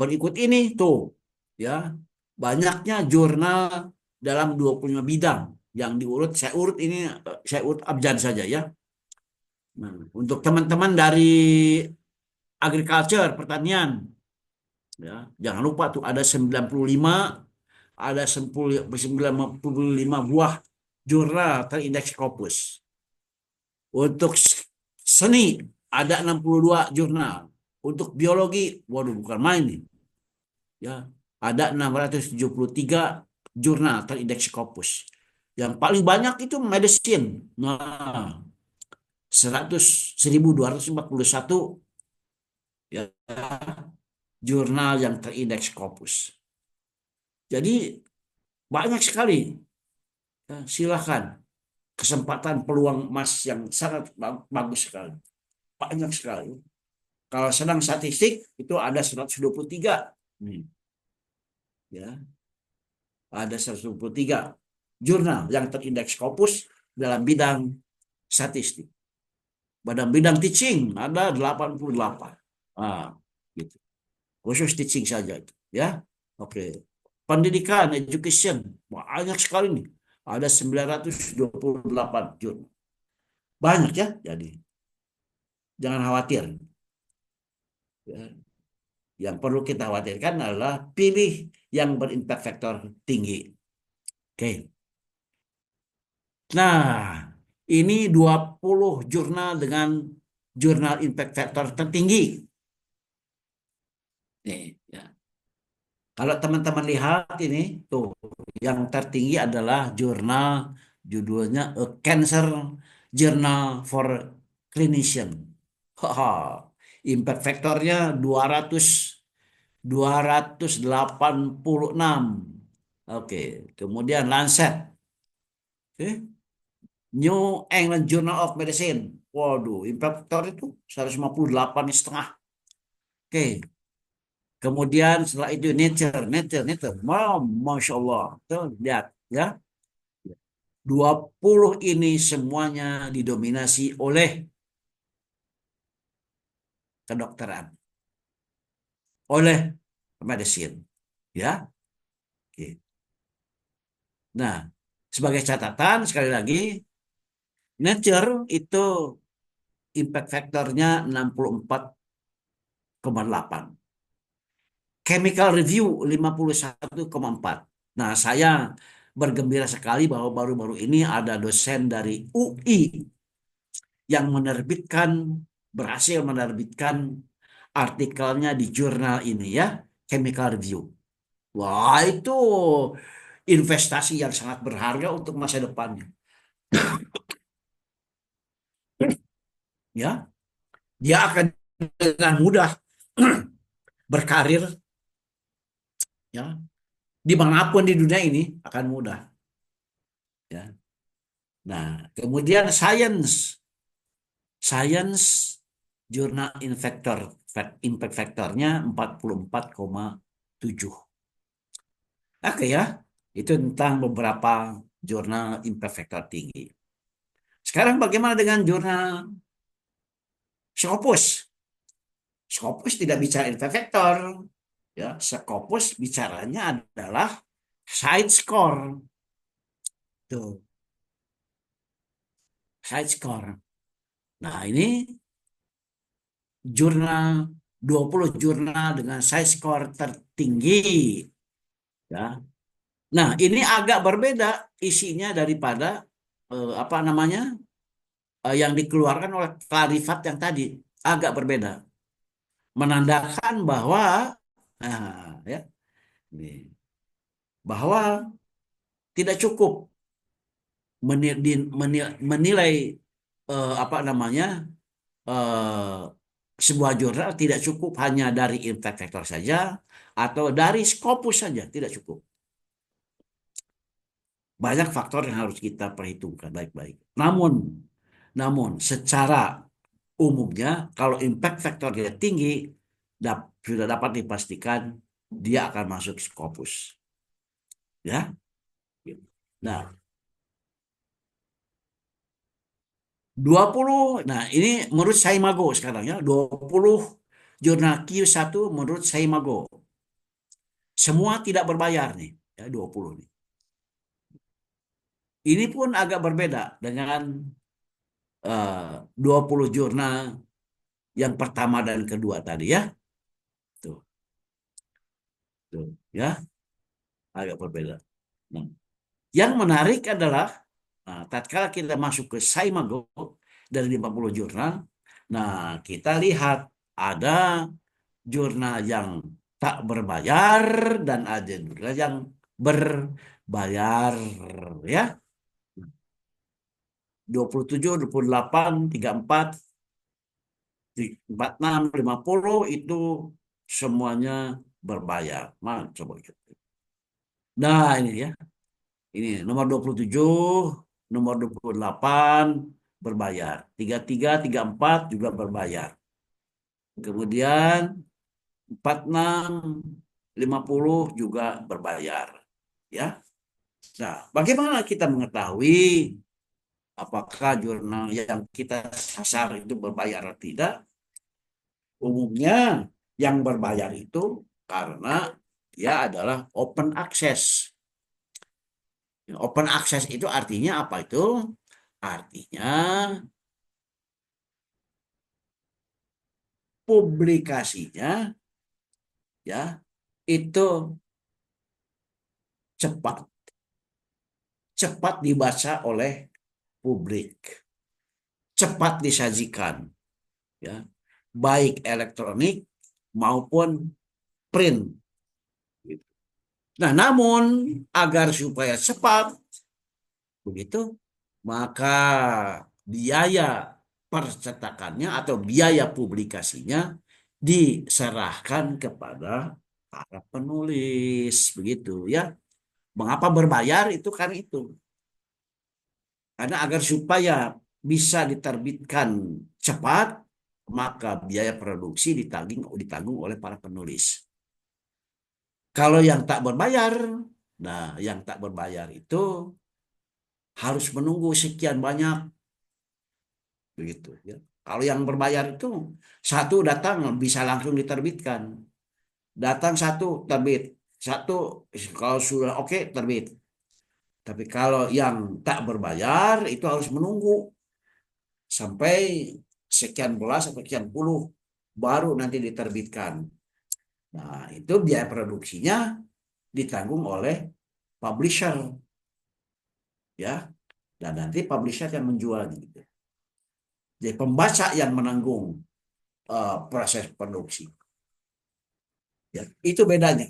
berikut ini tuh, ya. Banyaknya jurnal dalam 25 bidang yang diurut, saya urut abjad saja ya. Nah, untuk teman-teman dari agriculture, pertanian, ya, jangan lupa tuh ada 95, ada 95 buah jurnal terindeks Scopus. Untuk seni ada 62 jurnal. Untuk biologi, waduh bukan main nih. Ya, ada 673 jurnal terindeks Scopus. Yang paling banyak itu medicine. Nah, 1.241 ya, jurnal yang terindeks Scopus. Jadi banyak sekali. Ya, silakan. Kesempatan peluang emas yang sangat bagus sekali. Banyak sekali. Kalau sedang statistik itu ada 123. Ya, ada 123 jurnal yang terindeks Scopus dalam bidang statistik. Pada bidang teaching ada 88. Ah, gitu. Khusus teaching saja itu, ya. Oke. Pendidikan, education, banyak sekali nih. Ada 928 jurnal. Banyak ya, jadi jangan khawatir. Ya. Yang perlu kita khawatirkan adalah pilih yang berimpact faktor tinggi. Oke. Nah, ini 20 jurnal dengan jurnal impact factor tertinggi. Nih, ya. Kalau teman-teman lihat ini, tuh, yang tertinggi adalah jurnal judulnya A Cancer Journal for Clinician. Haha, impact faktornya 286. Oke, kemudian Lancet. Oke. New England Journal of Medicine. Waduh, impact factor itu 158,5. Oke. Kemudian setelah itu Nature. Masya Allah. Tuh, lihat ya. 20 ini semuanya didominasi oleh kedokteran, oleh medicine. Ya. Oke. Nah, sebagai catatan sekali lagi, Nature itu impact faktornya 64,8. Chemical Review 51,4. Nah, saya bergembira sekali bahwa baru-baru ini ada dosen dari UI yang berhasil menerbitkan artikelnya di jurnal ini ya, Chemical Review. Wah, itu investasi yang sangat berharga untuk masa depannya. Ya, dia akan dengan mudah berkarir ya dimanapun di dunia ini akan mudah. Ya. Nah, kemudian science jurnal impact factornya 44,7. Oke ya, itu tentang beberapa jurnal impact factor tinggi. Sekarang bagaimana dengan jurnal Scopus? Scopus tidak bicara impact factor. Ya, Scopus bicaranya adalah side score. Tuh, side score. Nah, ini jurnal 20 jurnal dengan side score tertinggi ya. Nah, ini agak berbeda isinya daripada apa namanya? Yang dikeluarkan oleh Clarivate yang tadi agak berbeda. Menandakan bahwa ya, ini, bahwa tidak cukup menilai apa namanya eh, sebuah jurnal tidak cukup hanya dari impact factor saja atau dari Scopus saja tidak cukup. Banyak faktor yang harus kita perhitungkan baik-baik. Namun secara umumnya kalau impact factor dia tinggi sudah dapat dipastikan dia akan masuk Scopus. Ya. Nah, 20. Nah, ini menurut Saimago sekarang ya, 20 jurnal Q1 menurut Saimago. Semua tidak berbayar nih, ya 20 nih. Ini pun agak berbeda dengan 20 jurnal yang pertama dan kedua tadi ya. Tuh, tuh ya, agak berbeda. Nah, yang menarik adalah tatkala kita masuk ke Saimago dari 50 jurnal, nah kita lihat ada jurnal yang tak berbayar dan ada jurnal yang berbayar ya. 27, 28, 34, 46, 50 itu semuanya berbayar. Coba kita. Nah, ini ya. Ini nomor 27, nomor 28 berbayar. 33, 34 juga berbayar. Kemudian 46, 50 juga berbayar. Ya. Nah, bagaimana kita mengetahui apakah jurnal yang kita sasar itu berbayar atau tidak? Umumnya yang berbayar itu karena dia adalah open access. Open access itu artinya apa itu? Artinya publikasinya ya itu cepat cepat dibaca oleh publik, cepat disajikan ya, baik elektronik maupun print. Nah, namun agar supaya cepat begitu, maka biaya percetakannya atau biaya publikasinya diserahkan kepada para penulis begitu ya. Mengapa berbayar itu kan itu. Karena agar supaya bisa diterbitkan cepat, maka biaya produksi ditanggung oleh para penulis. Kalau yang tak berbayar, nah yang tak berbayar itu harus menunggu sekian banyak begitu ya. Kalau yang berbayar itu satu datang bisa langsung diterbitkan. Datang satu terbit, satu kalau sudah oke terbit. Tapi kalau yang tak berbayar itu harus menunggu sampai sekian belas atau sekian puluh baru nanti diterbitkan. Nah, itu biaya produksinya ditanggung oleh publisher ya, dan nanti publisher yang menjualnya gitu. Jadi pembaca yang menanggung proses produksi. Ya, itu bedanya.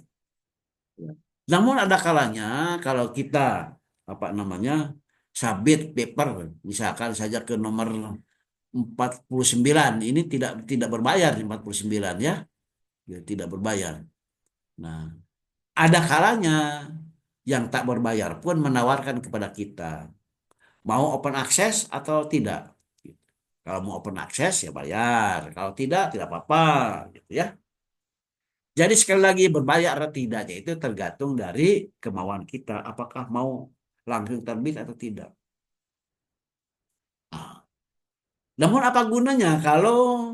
Ya. Namun ada kalanya kalau kita apa namanya submit paper misalkan saja ke nomor 49 ini tidak berbayar 49 ya. Ya, tidak berbayar. Nah, ada kalanya yang tak berbayar pun menawarkan kepada kita mau open access atau tidak. Kalau mau open access ya bayar, kalau tidak tidak apa-apa gitu ya. Jadi sekali lagi berbayar atau tidaknya itu tergantung dari kemauan kita apakah mau langsung terbit atau tidak. Nah, namun apa gunanya kalau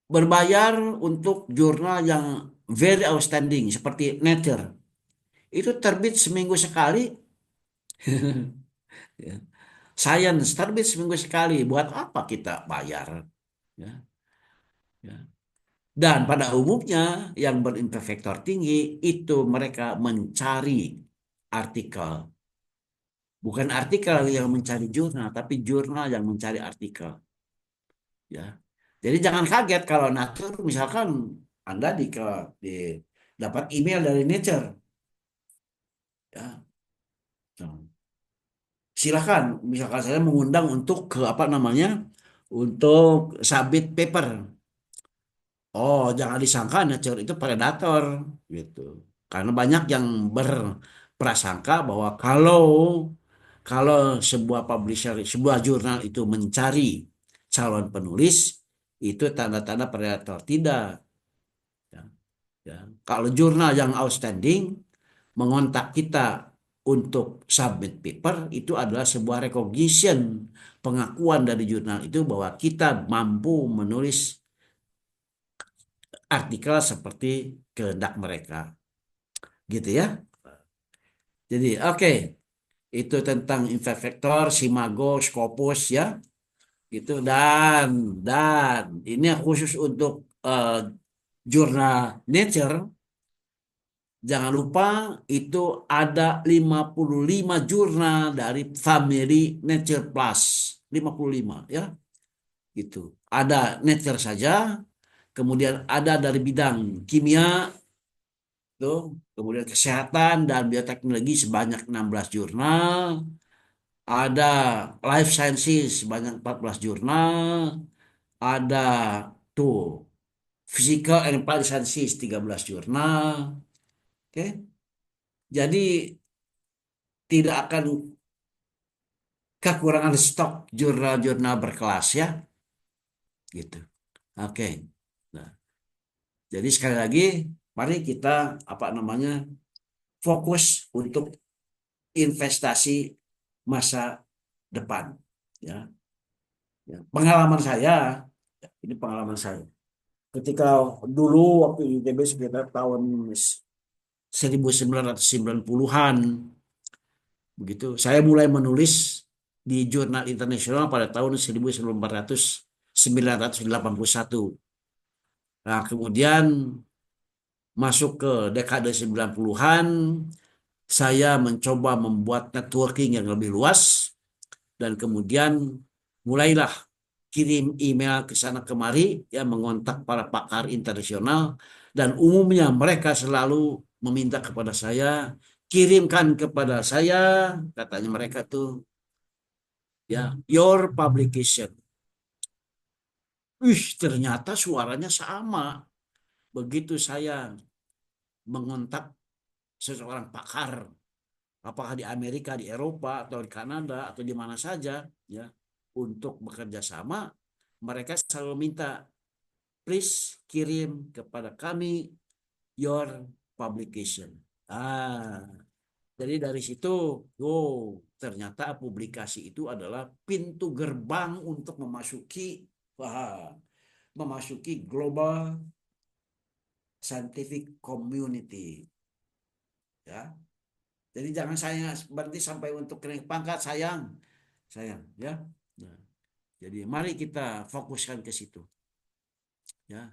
berbayar untuk jurnal yang very outstanding seperti Nature itu terbit seminggu sekali. Ya. Science terbit seminggu sekali. Buat apa kita bayar? Ya, ya. Dan pada umumnya yang berimperfektor tinggi itu mereka mencari artikel. Bukan artikel yang mencari jurnal, tapi jurnal yang mencari artikel. Ya. Jadi jangan kaget kalau Nature misalkan Anda di dapat email dari Nature. Ya. Silakan, misalkan saya mengundang untuk ke apa namanya, untuk submit paper. Oh, jangan disangka Nature itu predator gitu. Karena banyak yang berprasangka bahwa kalau kalau sebuah publisher, sebuah jurnal itu mencari calon penulis, itu tanda-tanda predator. Tidak. Ya, ya. Kalau jurnal yang outstanding mengontak kita untuk submit paper, itu adalah sebuah recognition, pengakuan dari jurnal itu bahwa kita mampu menulis artikel seperti kehendak mereka. Gitu ya. Jadi oke, itu tentang imperfector, Simago, Scopus ya. Gitu dan ini khusus untuk jurnal Nature. Jangan lupa itu ada 55 jurnal dari family Nature Plus. 55 ya, gitu. Ada Nature saja, kemudian ada dari bidang kimia tuh, kemudian kesehatan dan bioteknologi sebanyak 16 jurnal, ada life sciences sebanyak 14 jurnal, ada tuh physical and applied sciences 13 jurnal. Oke. Jadi tidak akan kekurangan stok jurnal-jurnal berkelas ya, gitu. Oke. Nah, jadi sekali lagi mari kita apa namanya fokus untuk investasi masa depan ya. Ya. Pengalaman saya, ini pengalaman saya. Ketika dulu waktu di ITB sekitar tahun 1990-an begitu, saya mulai menulis di jurnal internasional pada tahun 1981. Nah, kemudian masuk ke dekade 90-an, saya mencoba membuat networking yang lebih luas dan kemudian mulailah kirim email ke sana kemari ya mengontak para pakar internasional dan umumnya mereka selalu meminta kepada saya kirimkan kepada saya katanya mereka tuh ya your publication. Ternyata suaranya sama. Begitu saya mengontak seseorang pakar, apakah di Amerika, di Eropa, atau di Kanada, atau di mana saja, ya, untuk bekerja sama, mereka selalu minta, please kirim kepada kami your publication. Ah, jadi dari situ, oh, ternyata publikasi itu adalah pintu gerbang untuk wah, memasuki global scientific community, ya. Jadi jangan saya berhenti sampai untuk naik pangkat, sayang, sayang, ya. Nah, jadi mari kita fokuskan ke situ, ya.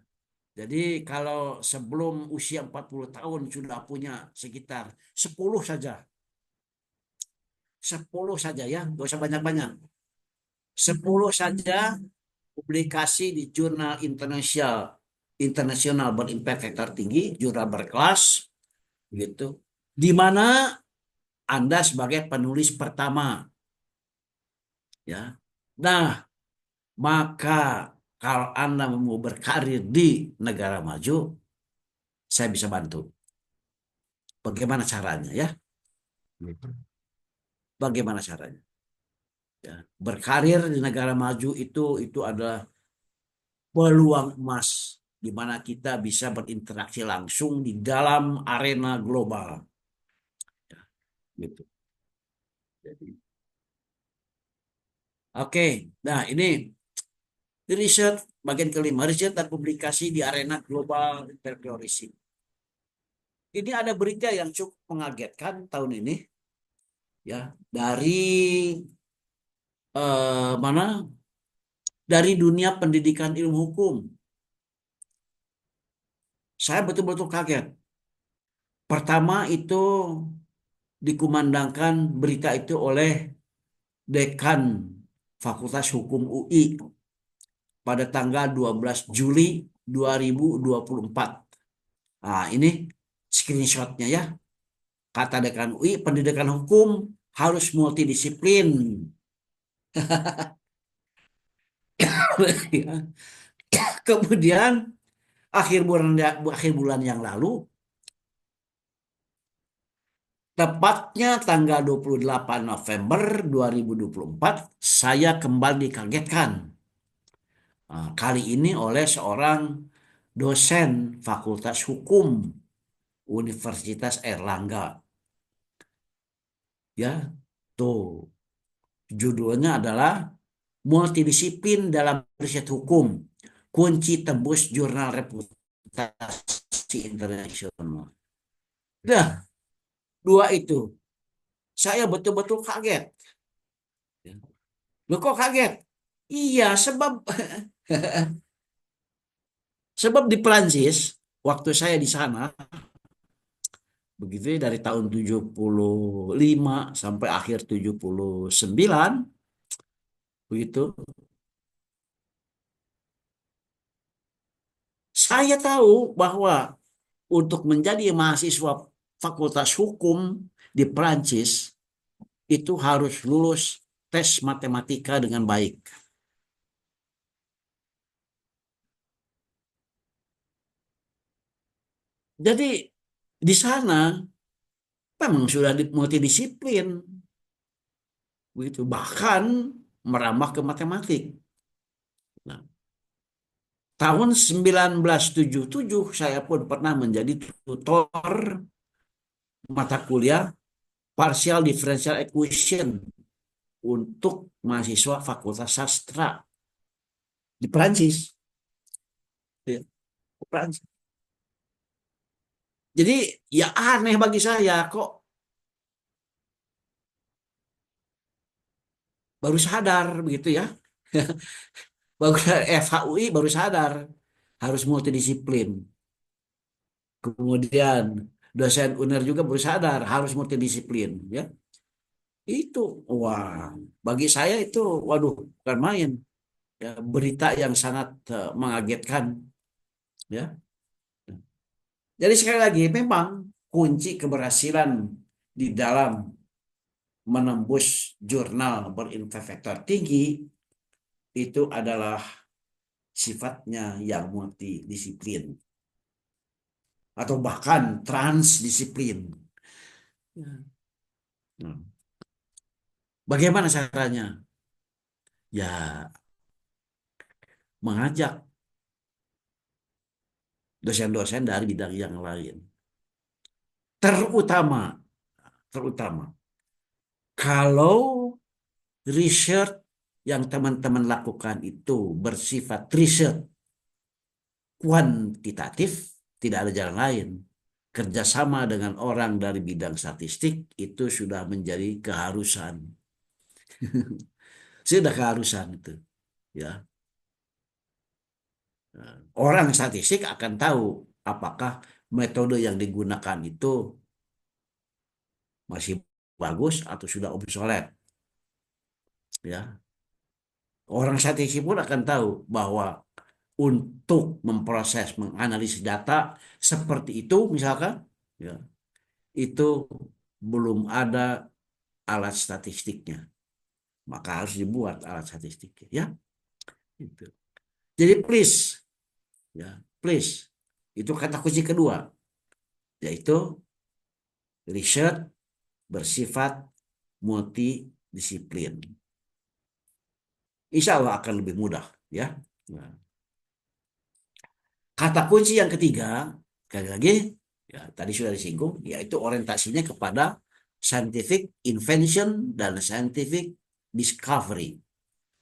Jadi kalau sebelum usia 40 tahun sudah punya sekitar 10 saja, 10 saja ya, nggak usah banyak-banyak. 10 saja publikasi di jurnal internasional berimpact faktor tinggi, jurnal berkelas, gitu. Di mana Anda sebagai penulis pertama, ya. Nah, maka kalau Anda mau berkarir di negara maju, saya bisa bantu. Bagaimana caranya ya? Gitu. Bagaimana caranya? Ya. Berkarir di negara maju itu adalah peluang emas di mana kita bisa berinteraksi langsung di dalam arena global. Ya, gitu. Jadi, oke. Nah, ini riset bagian kelima, riset dan publikasi di arena global entrepreneurship. Ini ada berita yang cukup mengagetkan tahun ini, ya, dari mana? Dari dunia pendidikan ilmu hukum. Saya betul-betul kaget. Pertama itu dikumandangkan berita itu oleh Dekan Fakultas Hukum UI pada tanggal 12 Juli 2024. Nah, ini screenshotnya ya. Kata Dekan UI, pendidikan hukum harus multidisiplin. Kemudian akhir bulan yang lalu, tepatnya tanggal 28 November 2024, saya kembali dikagetkan. Kali ini oleh seorang dosen Fakultas Hukum Universitas Airlangga. Ya, tuh judulnya adalah Multidisiplin dalam Riset Hukum, Kunci Tembus Jurnal Reputasi Internasional. Nah, dua itu saya betul-betul kaget. Loh kok kaget? Iya, sebab sebab di Perancis waktu saya di sana begitu ya, dari tahun 75 sampai akhir 79 begitu. Saya tahu bahwa untuk menjadi mahasiswa Fakultas Hukum di Perancis itu harus lulus tes matematika dengan baik. Jadi di sana memang sudah multidisiplin begitu, bahkan merambah ke matematik. Nah, tahun 1977 saya pun pernah menjadi tutor mata kuliah partial differential equation untuk mahasiswa Fakultas Sastra di Perancis. Ya, Perancis. Jadi ya aneh bagi saya kok baru sadar begitu ya. Baru FHUI baru sadar harus multidisiplin. Kemudian dosen UNER juga baru sadar harus multidisiplin ya. Itu wah, bagi saya itu waduh bukan main ya, berita yang sangat mengagetkan ya. Jadi sekali lagi memang kunci keberhasilan di dalam menembus jurnal berinfektor tinggi itu adalah sifatnya yang multidisiplin atau bahkan transdisiplin. Nah, bagaimana caranya? Ya, mengajak dosen-dosen dari bidang yang lain. Terutama, terutama kalau riset yang teman-teman lakukan itu bersifat riset kuantitatif, tidak ada jalan lain. Kerjasama dengan orang dari bidang statistik itu sudah menjadi keharusan. Sudah keharusan itu. Ya, orang statistik akan tahu apakah metode yang digunakan itu masih bagus atau sudah obsolet. Ya, orang statistik pun akan tahu bahwa untuk memproses, menganalisis data seperti itu, misalkan, ya, itu belum ada alat statistiknya, maka harus dibuat alat statistiknya, ya. Itu. Jadi please, ya, please, itu kata kunci kedua, yaitu riset bersifat multidisiplin. Insya Allah akan lebih mudah, ya. Nah, kata kunci yang ketiga, sekali lagi, ya, tadi sudah disinggung, yaitu orientasinya kepada scientific invention dan scientific discovery.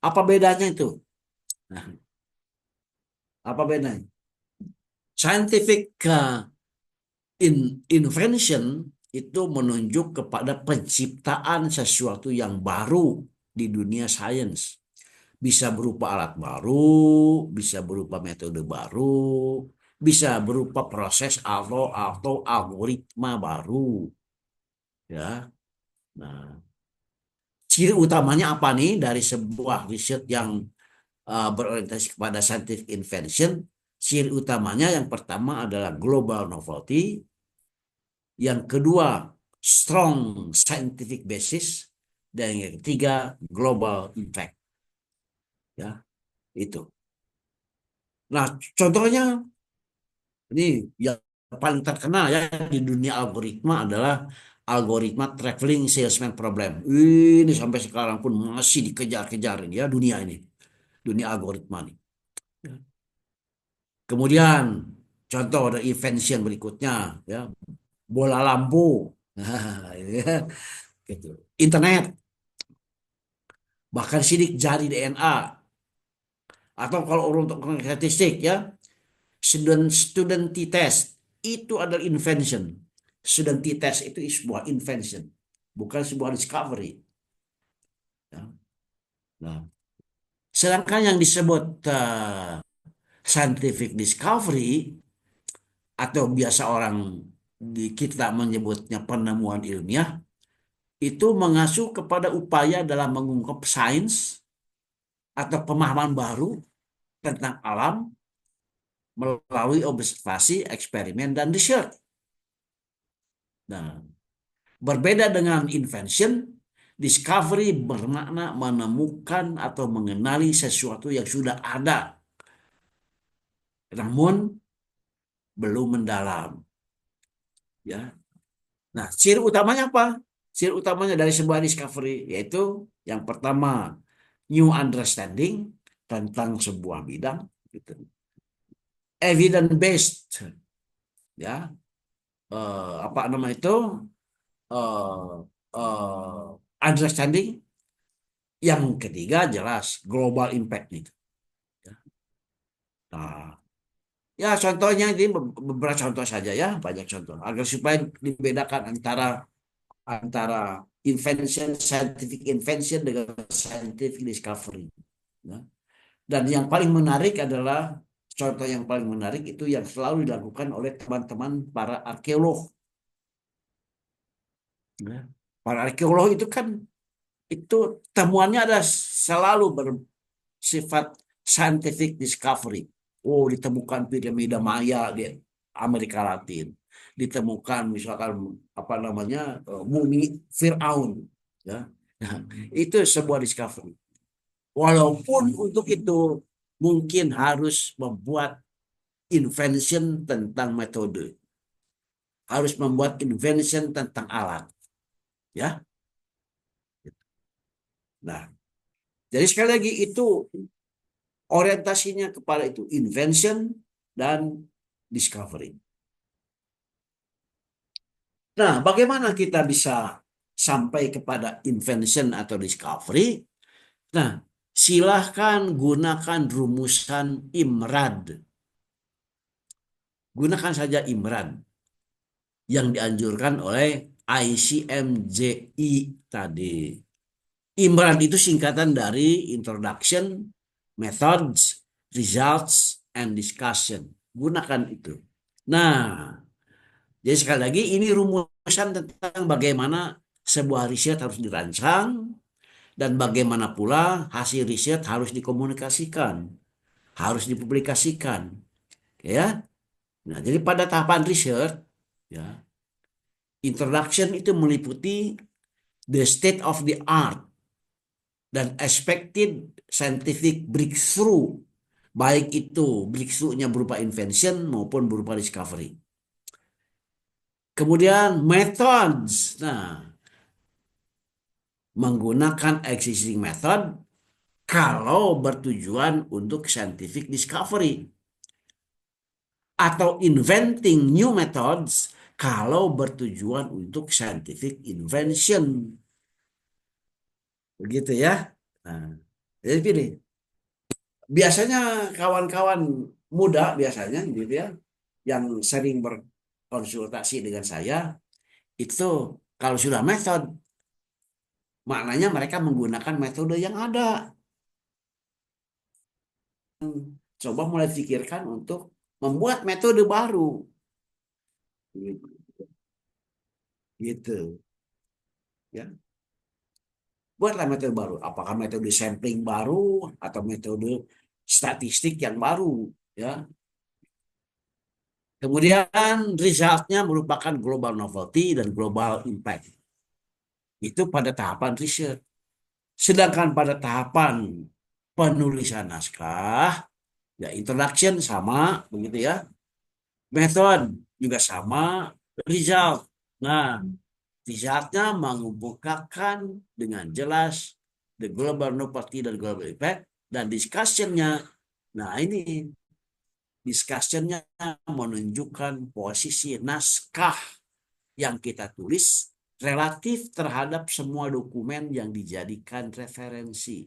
Apa bedanya itu? Nah, apa bedanya? Scientific invention itu menunjuk kepada penciptaan sesuatu yang baru di dunia sains. Bisa berupa alat baru, bisa berupa metode baru, bisa berupa proses atau algoritma baru, ya. Nah, ciri utamanya apa nih dari sebuah riset yang berorientasi kepada scientific invention? Ciri utamanya yang pertama adalah global novelty, yang kedua strong scientific basis, dan yang ketiga global impact, ya, itu. Nah, contohnya ini yang paling terkenal ya di dunia algoritma adalah algoritma traveling salesman problem. Ini sampai sekarang pun masih dikejar-kejar ini ya, dunia ini, dunia algoritma ini. Kemudian contoh dari invention berikutnya, ya, bola lampu. Nah, ini ya, gitu. Internet, bahkan sidik jari DNA, atau kalau untuk statistik, ya, student t-test itu adalah invention. Student t-test itu sebuah invention, bukan sebuah discovery, ya. Nah, sedangkan yang disebut scientific discovery, atau biasa orang di kita menyebutnya penemuan ilmiah, itu mengacu kepada upaya dalam mengungkap sains atau pemahaman baru tentang alam melalui observasi, eksperimen, dan riset. Nah, berbeda dengan invention, discovery bermakna menemukan atau mengenali sesuatu yang sudah ada, namun belum mendalam, ya. Nah, ciri utamanya apa? Ciri utamanya dari sebuah discovery yaitu yang pertama, new understanding tentang sebuah bidang, gitu. Evidence based, ya. Apa nama itu? eh, Understanding. Yang ketiga jelas global impact itu. Nah, ya contohnya ini beberapa contoh saja ya, banyak contoh agar supaya dibedakan antara antara invention, scientific invention dengan scientific discovery. Ya. Dan yang paling menarik adalah contoh yang paling menarik itu yang selalu dilakukan oleh teman-teman para arkeolog. Ya. Para arkeolog itu kan itu temuannya ada selalu bersifat scientific discovery. Oh, ditemukan piramida Maya di Amerika Latin. Ditemukan misalkan apa namanya mumi Firaun, ya. Nah, itu sebuah discovery. Walaupun untuk itu mungkin harus membuat invention tentang metode, harus membuat invention tentang alat, ya. Nah, jadi sekali lagi itu orientasinya kepada itu invention dan discovery. Nah, bagaimana kita bisa sampai kepada invention atau discovery? Nah, silahkan gunakan rumusan IMRAD. Gunakan saja IMRAD yang dianjurkan oleh ICMJI tadi. IMRAD itu singkatan dari Introduction, Methods, Results, and Discussion. Gunakan itu. Nah, jadi sekali lagi ini rumusan tentang bagaimana sebuah riset harus dirancang, dan bagaimana pula hasil riset harus dikomunikasikan, harus dipublikasikan, ya. Nah, jadi pada tahapan riset, ya, introduction itu meliputi the state of the art dan expected scientific breakthrough, baik itu breakthrough-nya berupa invention maupun berupa discovery. Kemudian methods, nah, menggunakan existing method kalau bertujuan untuk scientific discovery, atau inventing new methods kalau bertujuan untuk scientific invention. Begitu ya. Nah, jadi pilih. Biasanya kawan-kawan muda biasanya gitu ya, yang sering berkonsultasi dengan saya, itu kalau sudah metode, maknanya mereka menggunakan metode yang ada. Coba mulai pikirkan untuk membuat metode baru. Gitu. Ya. Buatlah metode baru. Apakah metode sampling baru atau metode statistik yang baru. Ya. Kemudian resultnya merupakan global novelty dan global impact. Itu pada tahapan riset. Sedangkan pada tahapan penulisan naskah, ya introduction sama, begitu ya. Method juga sama, result. Nah, resultnya mengemukakan dengan jelas the global novelty dan global impact, dan discussionnya. Nah, ini discussionnya menunjukkan posisi naskah yang kita tulis relatif terhadap semua dokumen yang dijadikan referensi.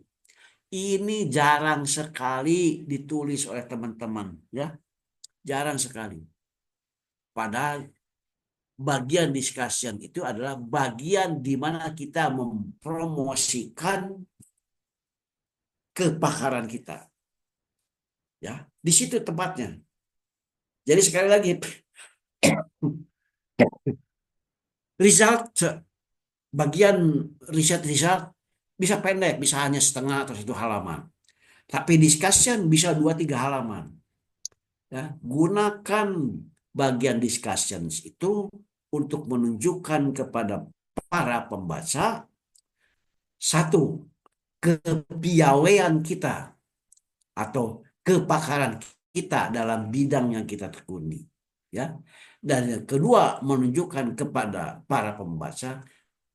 Ini jarang sekali ditulis oleh teman-teman, ya, jarang sekali. Padahal bagian discussion itu adalah bagian di mana kita mempromosikan kepakaran kita, ya, di situ tempatnya. Jadi sekali lagi, result, bagian riset result bisa pendek, bisa hanya setengah atau 1 halaman. Tapi discussion bisa 2-3 halaman. Ya, gunakan bagian discussions itu untuk menunjukkan kepada para pembaca, satu, kepiawaian kita atau kepakaran kita dalam bidang yang kita tekuni, ya. Dan yang kedua, menunjukkan kepada para pembaca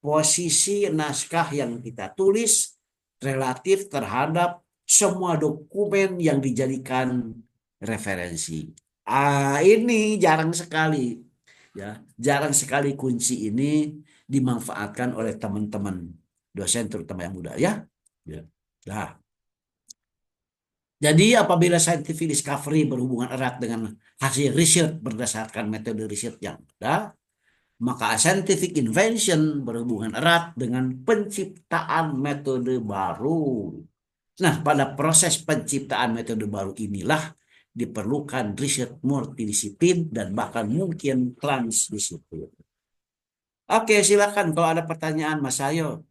posisi naskah yang kita tulis relatif terhadap semua dokumen yang dijadikan referensi. Ini jarang sekali, ya, jarang sekali kunci ini dimanfaatkan oleh teman-teman dosen terutama yang muda, ya. Ya. Nah, jadi apabila scientific discovery berhubungan erat dengan hasil riset berdasarkan metode riset yang ada, maka scientific invention berhubungan erat dengan penciptaan metode baru. Nah, pada proses penciptaan metode baru inilah diperlukan riset multidisiplin dan bahkan mungkin transdisiplin. Oke, silakan kalau ada pertanyaan, Mas Ayo.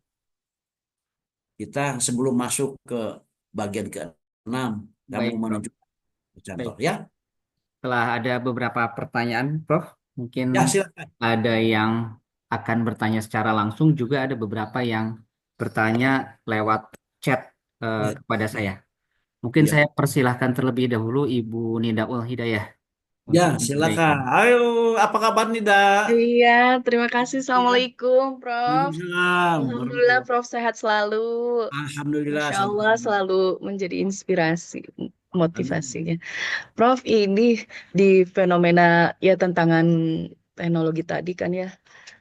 Kita sebelum masuk ke bagian ke-6, kamu Baik, Prof. menunjuk contoh, Baik. ya? Setelah ada beberapa pertanyaan, Prof, mungkin Ya, silakan. ada yang akan bertanya secara langsung, juga ada beberapa yang bertanya lewat chat Ya, kepada saya. Mungkin ya. saya persilahkan terlebih dahulu Ibu Nidaul Hidayah Ya, untuk silakan. menyampaikan. Ayo, apa kabar nih, Da? Iya, terima kasih. Ya. Assalamualaikum, Prof. Waalaikumsalam Alhamdulillah, warahmatullahi. Prof. Sehat selalu. Alhamdulillah, Masya Allah, sama-sama. selalu menjadi inspirasi, Amin. motivasinya. Prof, ini di fenomena ya tantangan teknologi tadi kan ya.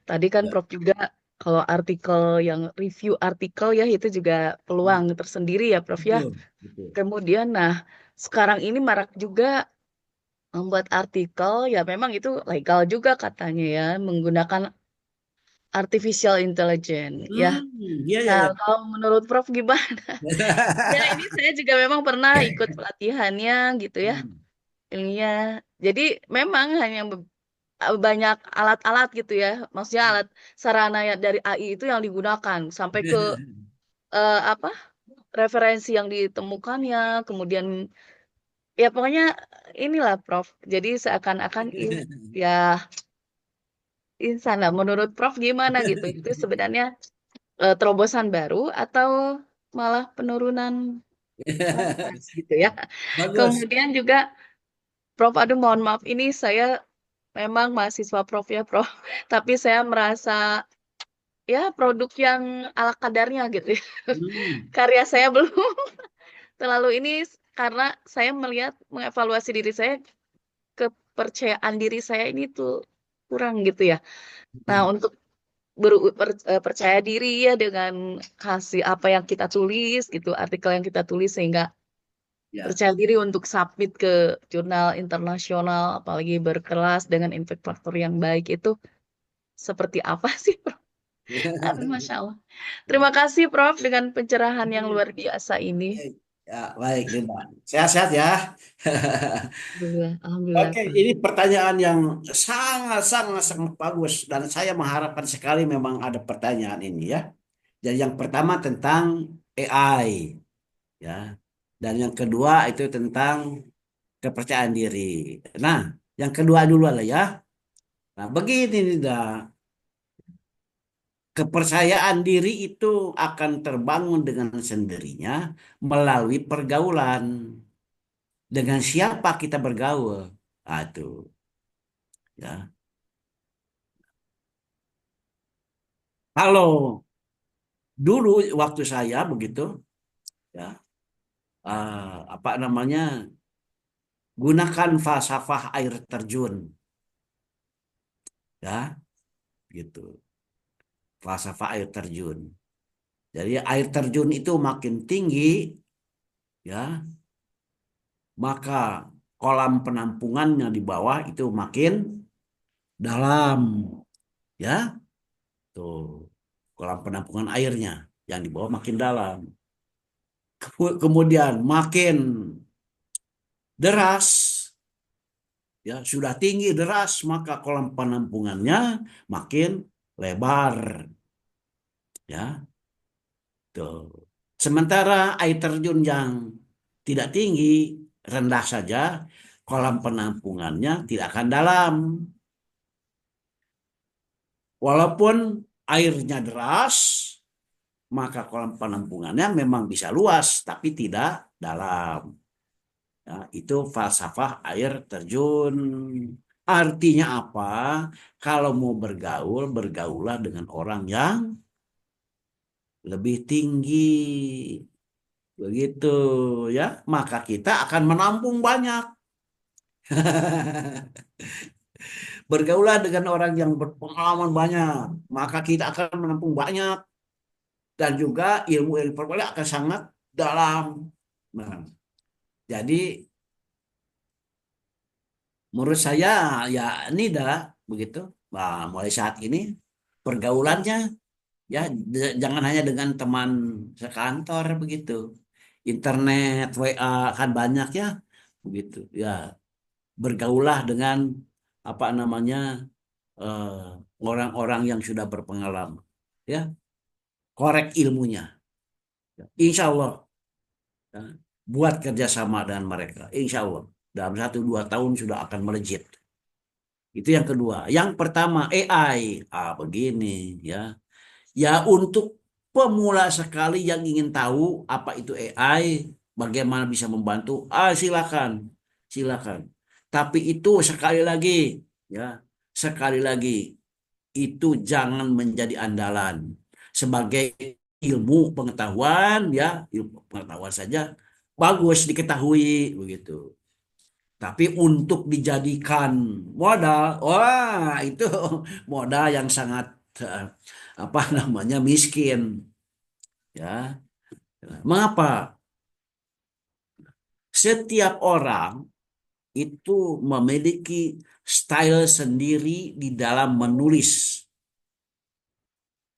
Tadi kan Ya, Prof juga kalau artikel yang review artikel ya itu juga peluang tersendiri ya, Prof ya. betul, betul. Kemudian, nah sekarang ini marak juga membuat artikel ya memang itu legal juga katanya ya menggunakan artificial intelligence ya. Iya, iya, Nah, iya. kalau menurut Prof gimana? Ya, ini saya juga memang pernah ikut pelatihannya gitu ya. Hmm, Ilmiah. Jadi memang hanya banyak alat-alat gitu ya. Maksudnya alat sarana dari AI itu yang digunakan sampai ke apa referensi yang ditemukannya, kemudian ya pokoknya inilah Prof. Jadi seakan-akan ya insan lah. Menurut Prof gimana gitu? Itu sebenarnya terobosan baru atau malah penurunan kualitas gitu ya. Bagus. Kemudian juga Prof, aduh mohon maaf ini saya memang mahasiswa Prof ya Prof, tapi saya merasa ya produk yang ala kadarnya gitu ya. Hmm. Karya saya belum terlalu ini karena saya melihat mengevaluasi diri saya, kepercayaan diri saya ini tuh kurang gitu ya. Nah, untuk percaya diri ya dengan kasih apa yang kita tulis gitu, artikel yang kita tulis sehingga Ya. percaya diri untuk submit ke jurnal internasional, apalagi berkelas dengan impact factor yang baik itu seperti apa sih, Prof? Aduh, Masya Allah. Terima kasih, Prof, dengan pencerahan yang luar biasa ini. Ya, baik, Linda. Sehat-sehat ya. Alhamdulillah, Alhamdulillah, Oke, Prof. ini pertanyaan yang sangat bagus dan saya mengharapkan sekali memang ada pertanyaan ini ya. Jadi yang pertama tentang AI ya. Dan yang kedua itu tentang kepercayaan diri. Nah, yang kedua dulu lah ya. Nah, begini nih, kepercayaan diri itu akan terbangun dengan sendirinya melalui pergaulan. Dengan siapa kita bergaul? Ah, itu ya. Kalau dulu waktu saya begitu ya, apa namanya, gunakan falsafah air terjun ya, gitu. Falsafah air terjun. Jadi air terjun itu makin tinggi ya, maka kolam penampungannya di bawah itu makin dalam ya. Tuh, kolam penampungan airnya yang di bawah makin dalam. Kemudian makin deras ya, sudah tinggi deras, maka kolam penampungannya makin lebar ya. Tuh. Sementara air terjun yang tidak tinggi, rendah saja, kolam penampungannya tidak akan dalam. Walaupun airnya deras, maka kolam penampungannya memang bisa luas, tapi tidak dalam. Ya, itu falsafah air terjun. Artinya apa? Kalau mau bergaul, bergaulah dengan orang yang lebih tinggi. Begitu ya, maka kita akan menampung banyak. Bergaulah dengan orang yang berpengalaman banyak, maka kita akan menampung banyak dan juga ilmu-ilmu perpeleh akan sangat dalam. Nah, jadi menurut saya ya ini dah begitu. Nah, mulai saat ini pergaulannya ya jangan hanya dengan teman sekantor begitu. Internet, WA kan banyak ya begitu. Ya, bergaulah dengan apa namanya, eh, orang-orang yang sudah berpengalaman. Ya, korek ilmunya. Insya Allah ya, buat kerjasama dengan mereka. Insya Allah dalam 1-2 tahun sudah akan melejit. Itu yang kedua. Yang pertama AI. Begini ya. Ya untuk pemula sekali yang ingin tahu apa itu AI, bagaimana bisa membantu, silakan, silakan. Tapi itu sekali lagi, ya, sekali lagi itu jangan menjadi andalan sebagai ilmu pengetahuan, ya, ilmu pengetahuan saja bagus diketahui begitu. Tapi untuk dijadikan modal, wah itu modal yang sangat eh, apa namanya miskin, ya. Mengapa? Setiap orang itu memiliki style sendiri di dalam menulis,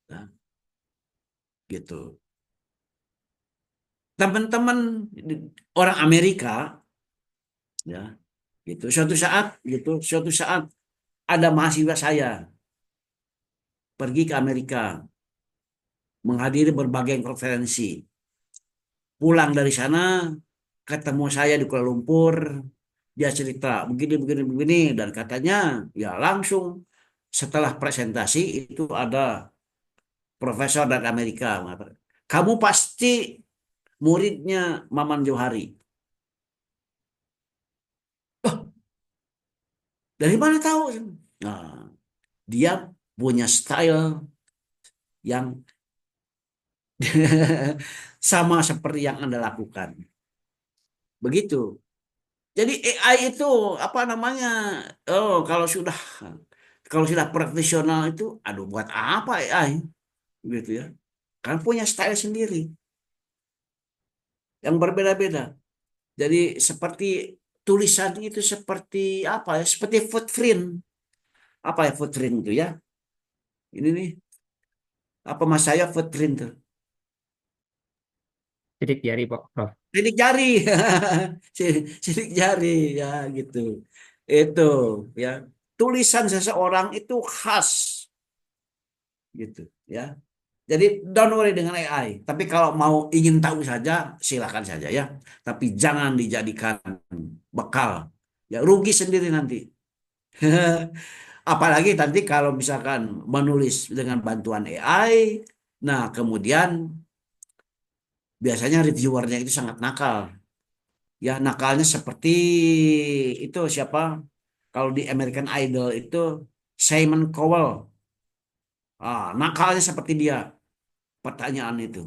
ya, gitu. Teman-teman orang Amerika, ya, gitu. Suatu saat, gitu, suatu saat ada mahasiswa saya pergi ke Amerika menghadiri berbagai konferensi. Pulang dari sana ketemu saya di Kuala Lumpur, dia cerita begini begini begini dan katanya ya langsung setelah presentasi itu ada profesor dari Amerika mengatakan, kamu pasti muridnya Maman Johari. Oh, dari mana tahu? Nah, dia punya style yang sama seperti yang Anda lakukan. Begitu. Jadi AI itu apa namanya? Oh, kalau sudah profesional itu, aduh buat apa AI? Gitu ya. Kan punya style sendiri yang berbeda-beda. Jadi seperti tulisan itu seperti apa ya? Seperti footprint. Apa ya footprint itu ya? Ini nih, apa mas saya footprint tuh? Sidik jari, Prof. Sidik jari. Sidik jari ya gitu. Itu ya. Tulisan seseorang itu khas gitu ya. Jadi don't worry dengan AI. Tapi kalau mau ingin tahu saja, silakan saja ya. Tapi jangan dijadikan bekal. Ya rugi sendiri nanti. Apalagi nanti kalau misalkan menulis dengan bantuan AI, nah kemudian biasanya reviewernya itu sangat nakal. Ya nakalnya seperti itu siapa? Kalau di American Idol itu Simon Cowell. Nakalnya seperti dia pertanyaan itu.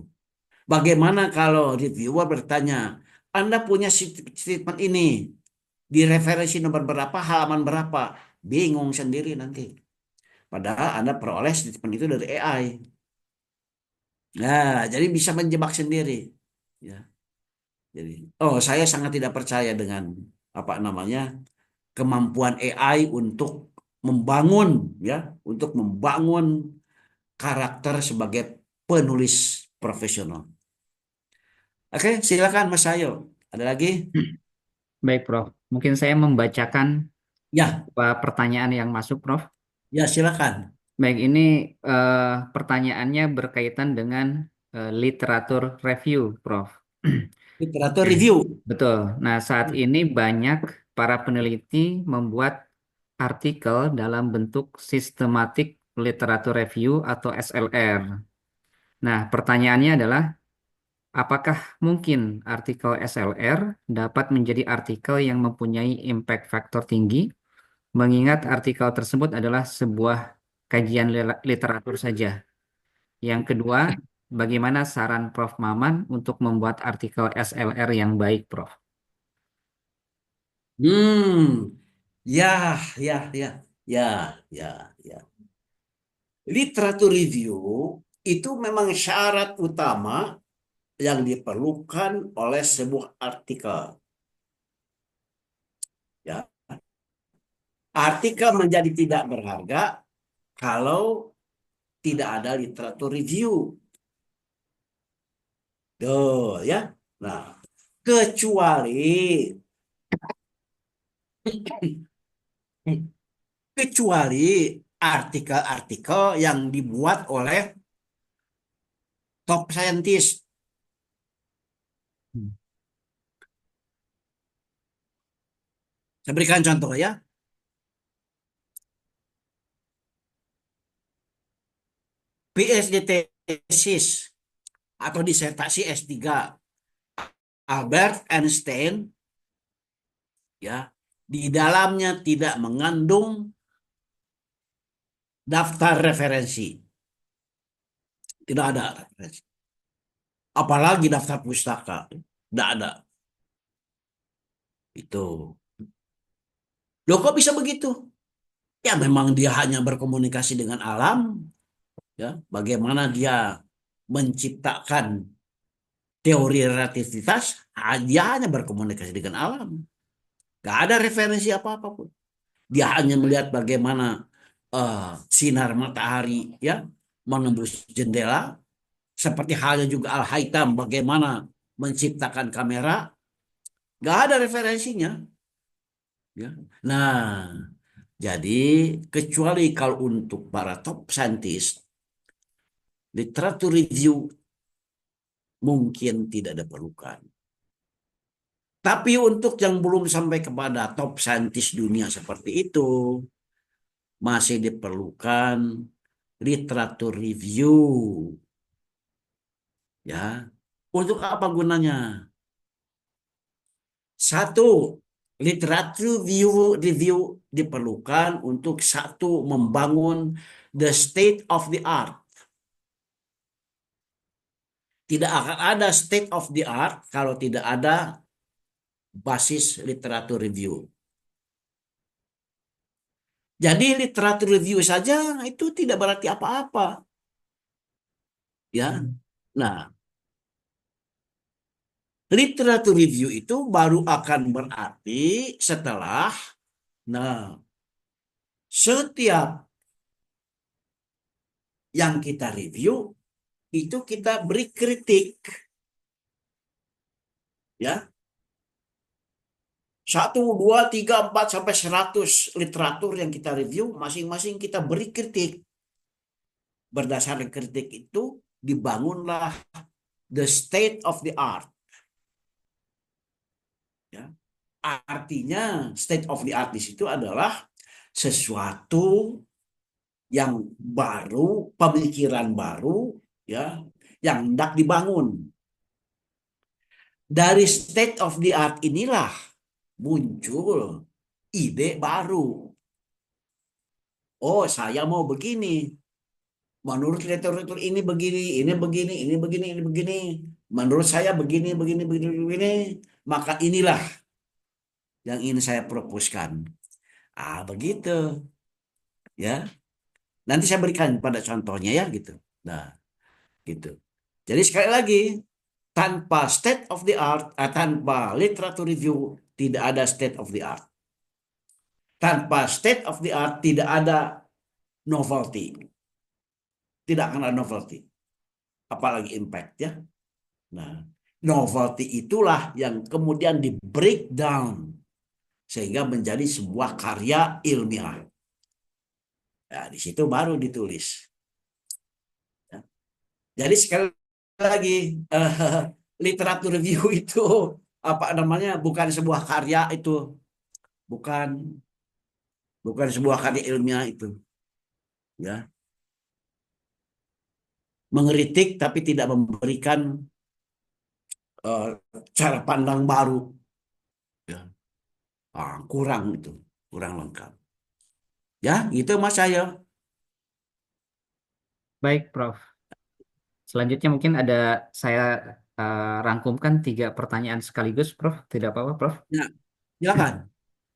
Bagaimana kalau reviewer bertanya, Anda punya statement ini di referensi nomor berapa, halaman berapa? Bingung sendiri nanti. Padahal Anda peroleh statement itu dari AI. Nah, jadi bisa menjebak sendiri. Ya, jadi, saya sangat tidak percaya dengan apa namanya kemampuan AI ya, untuk membangun karakter sebagai penulis profesional. Oke, silakan Mas Ayo. Ada lagi? Baik, Prof. Mungkin saya membacakan Ya, pertanyaan yang masuk, Prof. ya silakan. Baik, ini pertanyaannya berkaitan dengan literatur review, Prof. Literatur review. Betul. Nah, saat ini banyak para peneliti membuat artikel dalam bentuk sistematik literatur review atau SLR. Nah, pertanyaannya adalah, apakah mungkin artikel SLR dapat menjadi artikel yang mempunyai impact factor tinggi, mengingat artikel tersebut adalah sebuah kajian literatur saja? Yang kedua, bagaimana saran Prof. Maman untuk membuat artikel SLR yang baik, Prof? Hmm, ya, ya, ya, ya, ya, ya. Literatur review itu memang syarat utama yang diperlukan oleh sebuah artikel. Ya, artikel menjadi tidak berharga kalau tidak ada literatur review. Tuh, ya. Nah, kecuali kecuali artikel-artikel yang dibuat oleh top scientist. Hmm. Saya berikan contoh ya. PhD tesis atau disertasi S3 Albert Einstein ya, di dalamnya tidak mengandung daftar referensi. Tidak ada referensi. Apalagi daftar pustaka. Tidak ada. Itu. Loh kok bisa begitu? Ya memang dia hanya berkomunikasi dengan alam, ya. Bagaimana dia menciptakan teori relativitas, dia hanya berkomunikasi dengan alam. Gak ada referensi apa-apa pun. Dia hanya melihat bagaimana sinar matahari ya menembus jendela, seperti halnya juga Al-Haytham bagaimana menciptakan kamera, gak ada referensinya. Ya. Nah, Jadi, kecuali kalau untuk para top scientist, literatur review mungkin tidak diperlukan. Tapi untuk yang belum sampai kepada top scientist dunia seperti itu, masih diperlukan literatur review. Ya, untuk apa gunanya? Satu, literatur review diperlukan untuk satu membangun the state of the art. Tidak akan ada state of the art kalau tidak ada basis literatur review. Jadi literatur review saja itu tidak berarti apa-apa, ya. Nah, literatur review itu baru akan berarti setelah, nah, setiap yang kita review itu kita beri kritik, ya. 1, 2, 3, 4 sampai 100 literatur yang kita review, masing-masing kita beri kritik. Berdasarkan kritik itu dibangunlah the state of the art. Ya. Artinya state of the art di situ adalah sesuatu yang baru, pemikiran baru, ya, yang hendak dibangun. Dari state of the art inilah muncul ide baru. Oh, saya mau begini. Menurut literatur ini begini, ini begini, ini begini, ini begini. Menurut saya begini, begini, begini, begini. Maka inilah yang ingin saya proposkan. Begitu, ya. Nanti saya berikan pada contohnya ya, gitu. Nah, gitu. Jadi sekali lagi, tanpa state of the art, tanpa literatur review, tidak ada state of the art. Tanpa state of the art, tidak ada novelty. Tidak akan ada novelty. Apalagi impact, ya. Nah, novelty itulah yang kemudian di breakdown sehingga menjadi sebuah karya ilmiah. Nah, di situ baru ditulis. Ya. Jadi sekali lagi, literatur review itu apa namanya, bukan sebuah karya itu, bukan bukan sebuah karya ilmiah itu, ya. Mengkritik tapi tidak memberikan eh, cara pandang baru, ya. Kurang itu, kurang lengkap. Ya, gitu Mas saya. Baik, Prof. Selanjutnya mungkin ada saya rangkumkan 3 pertanyaan sekaligus, Prof. Tidak apa-apa, Prof. Ya, silakan.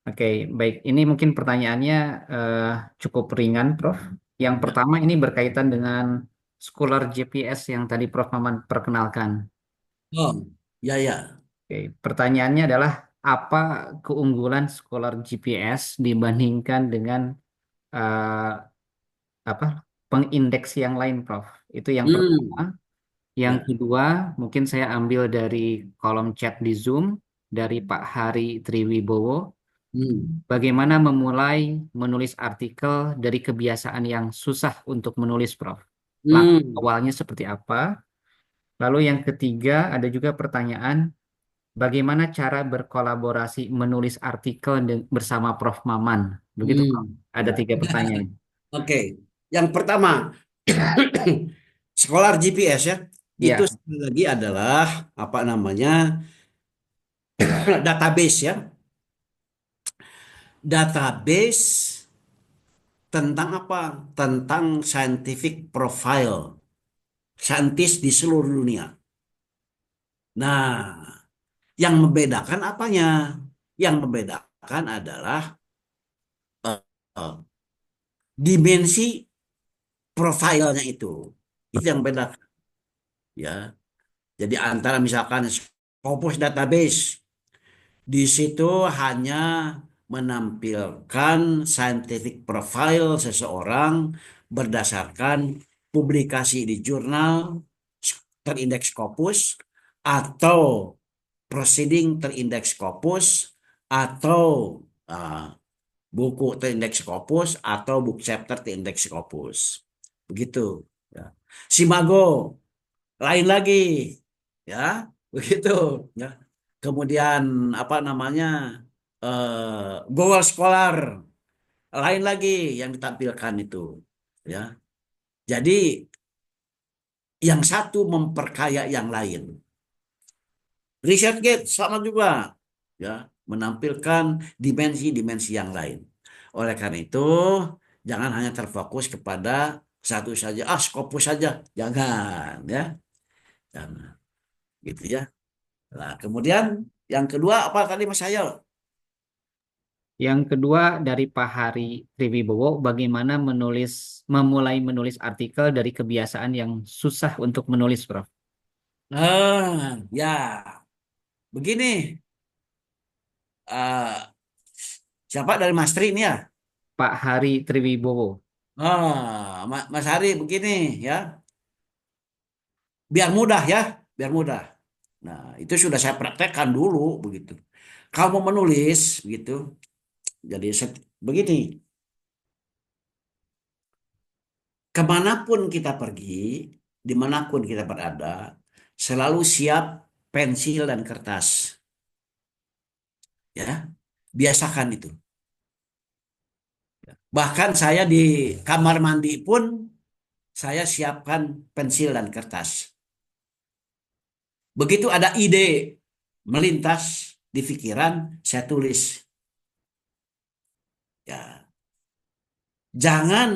Oke, baik. Ini mungkin pertanyaannya eh, cukup ringan, Prof. Yang Ya. pertama ini berkaitan dengan Scholar GPS yang tadi Prof. Maman perkenalkan. Oh, ya, ya. Oke, pertanyaannya adalah apa keunggulan Scholar GPS dibandingkan dengan eh, apa pengindeks yang lain, Prof? Itu yang pertama. Hmm, Yang ya. kedua, mungkin saya ambil dari kolom chat di Zoom dari Pak Hari Triwibowo. Hmm. Bagaimana memulai menulis artikel dari kebiasaan yang susah untuk menulis, Prof? Langkah Hmm. awalnya seperti apa? Lalu yang ketiga, ada juga pertanyaan, bagaimana cara berkolaborasi menulis artikel bersama Prof. Maman? Begitu, Prof. Hmm. Ada Ya. 3 pertanyaan. Oke. Yang pertama, Scholar GPS ya. Itu Ya, sekali lagi adalah apa namanya? Database ya. Database tentang apa? Tentang scientific profile saintis di seluruh dunia. Nah, yang membedakan apanya? Yang membedakan adalah eh, eh, dimensi profilnya itu. Itu yang beda, ya. Jadi antara misalkan Scopus database di situ hanya menampilkan scientific profile seseorang berdasarkan publikasi di jurnal terindeks Scopus atau proceeding terindeks Scopus atau uh, buku terindeks Scopus atau buku chapter terindeks Scopus. Begitu. Ya. Simago lain lagi, ya, begitu. Ya. Kemudian apa namanya, Google Scholar lain lagi yang ditampilkan itu, ya. Jadi yang satu memperkaya yang lain. ResearchGate sama juga, ya, menampilkan dimensi-dimensi yang lain. Oleh karena itu, jangan hanya terfokus kepada satu saja, Scopus saja, jangan, ya, jangan, gitu ya. Nah, kemudian yang kedua apa tadi Mas Ayo? Yang kedua dari Pak Hari Triwibowo, bagaimana memulai menulis artikel dari kebiasaan yang susah untuk menulis, Prof. Ya, begini, eh, siapa dari Mas Tri ini ya? Pak Hari Triwibowo. Mas Hari begini, ya, biar mudah ya, biar mudah. Nah, itu sudah saya praktekkan dulu begitu. Kamu menulis begitu. Jadi begini, kemanapun kita pergi, dimanapun kita berada, selalu siap pensil dan kertas. Ya, biasakan itu. Bahkan saya di kamar mandi pun saya siapkan pensil dan kertas. Begitu ada ide melintas di pikiran, saya tulis. Ya, jangan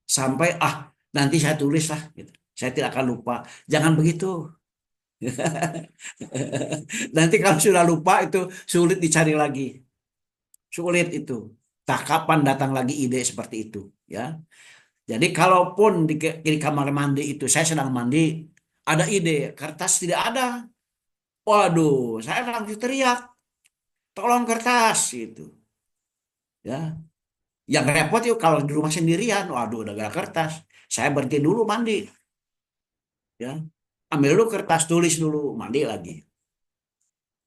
sampai nanti saya tulis lah, gitu. Saya tidak akan lupa. Jangan begitu. Nanti kalau sudah lupa itu sulit dicari lagi. Sulit itu. Tak kapan datang lagi ide seperti itu, ya. Jadi kalaupun di kamar mandi itu saya sedang mandi, ada ide, kertas tidak ada. Waduh, saya langsung teriak, tolong kertas gitu. Ya, yang repot yuk kalau di rumah sendirian, waduh udah gak kertas. Saya berhenti dulu mandi, ya. Ambil dulu kertas, tulis dulu, mandi lagi.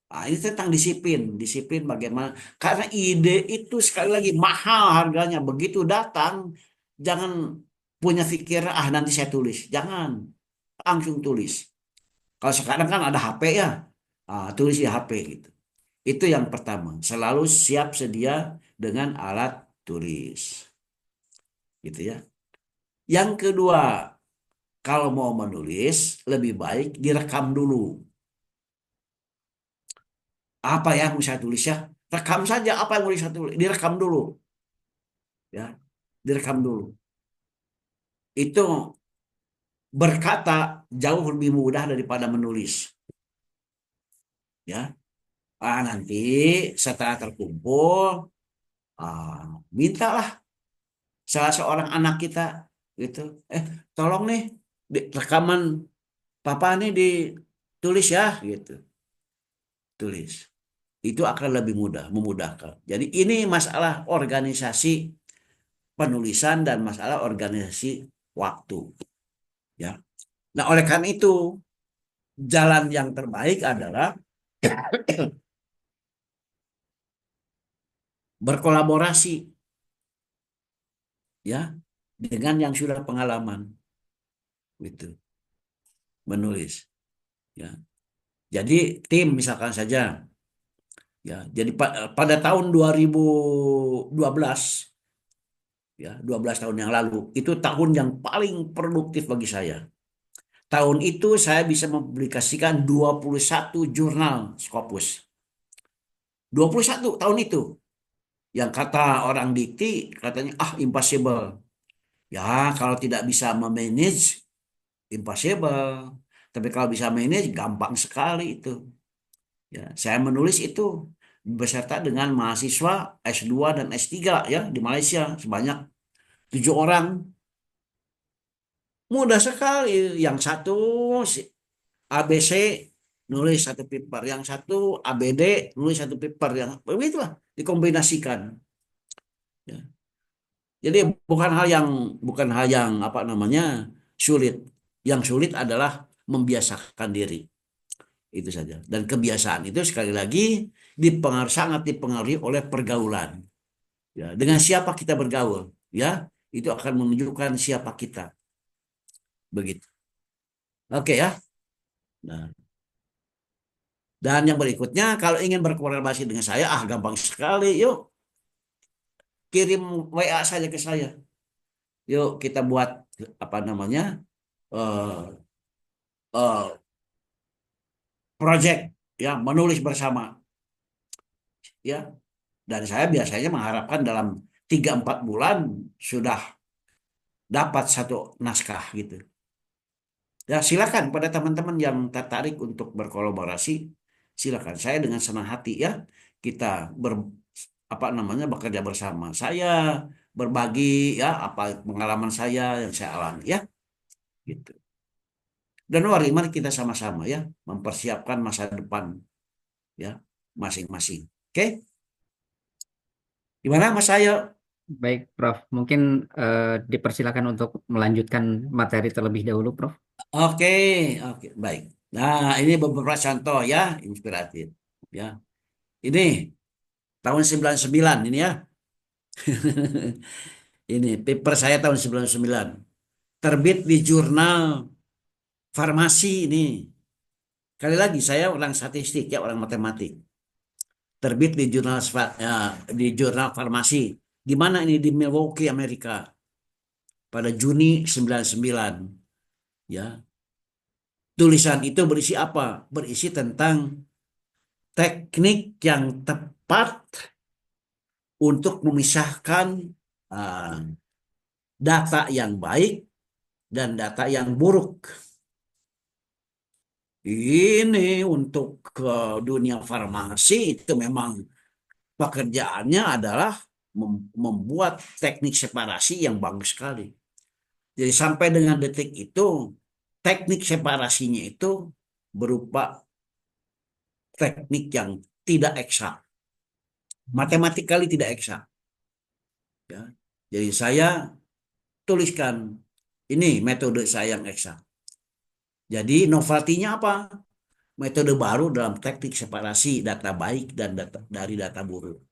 Nah, ini tentang disiplin, disiplin bagaimana? Karena ide itu sekali lagi mahal harganya. Begitu datang, jangan punya pikir nanti saya tulis, jangan langsung tulis. Kalau sekarang kan ada HP ya, tulis di HP gitu. Itu yang pertama, selalu siap sedia dengan alat tulis, gitu ya. Yang kedua, kalau mau menulis lebih baik direkam dulu. Apa yang mau saya tulis ya? Rekam saja apa yang mau saya tulis, direkam dulu, ya, direkam dulu. Itu berkata jauh lebih mudah daripada menulis, ya. Nanti setelah terkumpul, mintalah salah seorang anak kita gitu, tolong nih rekaman papa nih ditulis ya gitu, tulis. Itu akan lebih mudah, memudahkan. Jadi ini masalah organisasi penulisan dan masalah organisasi waktu, ya. Nah, oleh karena itu jalan yang terbaik adalah berkolaborasi, ya, dengan yang sudah pengalaman gitu menulis, ya. Jadi tim misalkan saja, ya. Jadi pada tahun 2012, ya, 12 tahun yang lalu itu tahun yang paling produktif bagi saya. Tahun itu saya bisa mempublikasikan 21 jurnal Scopus. 21 tahun itu. Yang kata orang dikti katanya impossible. Ya, kalau tidak bisa memanage impossible. Tapi kalau bisa manage gampang sekali itu. Ya, saya menulis itu beserta dengan mahasiswa S2 dan S3 ya di Malaysia sebanyak 7 orang. Mudah sekali. Yang satu ABC nulis satu paper, yang satu ABD nulis satu paper, yang begitulah dikombinasikan. Ya. Jadi bukan hal yang apa namanya sulit. Yang sulit adalah membiasakan diri. Itu saja. Dan kebiasaan itu sekali lagi sangat dipengaruhi oleh pergaulan. Ya, dengan siapa kita bergaul, ya, itu akan menunjukkan siapa kita. Begitu. Oke ya. Nah, dan yang berikutnya, kalau ingin berkolaborasi dengan saya, gampang sekali. Yuk, kirim WA saja ke saya. Yuk, kita buat apa namanya eh eh, project, ya, menulis bersama, ya. Dan saya biasanya mengharapkan dalam 3-4 bulan sudah dapat satu naskah gitu. Ya, silakan pada teman-teman yang tertarik untuk berkolaborasi, silakan. Saya dengan senang hati, ya, kita ber apa namanya bekerja bersama. Saya berbagi, ya, apa pengalaman saya yang saya alami, ya, gitu. Dan mari kita sama-sama, ya, mempersiapkan masa depan, ya, masing-masing. Oke, gimana Mas Ayo? Baik, Prof. Mungkin dipersilakan untuk melanjutkan materi terlebih dahulu, Prof. Oke, oke, baik. Nah, ini beberapa contoh, ya, inspiratif. Ya, ini tahun 99 ini, ya. Ini paper saya tahun 99. Terbit di jurnal farmasi ini. Kali lagi saya orang statistik, ya, orang matematik. Terbit di jurnal farmasi. Di mana ini, di Milwaukee, Amerika, pada Juni 99, ya. Tulisan itu berisi apa? Berisi tentang teknik yang tepat untuk memisahkan ah, data yang baik dan data yang buruk. Ini untuk ke dunia farmasi itu memang pekerjaannya adalah membuat teknik separasi yang bagus sekali. Jadi sampai dengan detik itu teknik separasinya itu berupa teknik yang tidak eksak, matematikali tidak eksak. Ya. Jadi saya tuliskan ini metode saya yang eksak. Jadi novelty-nya apa? Metode baru dalam teknik separasi data baik dan dari data buruk.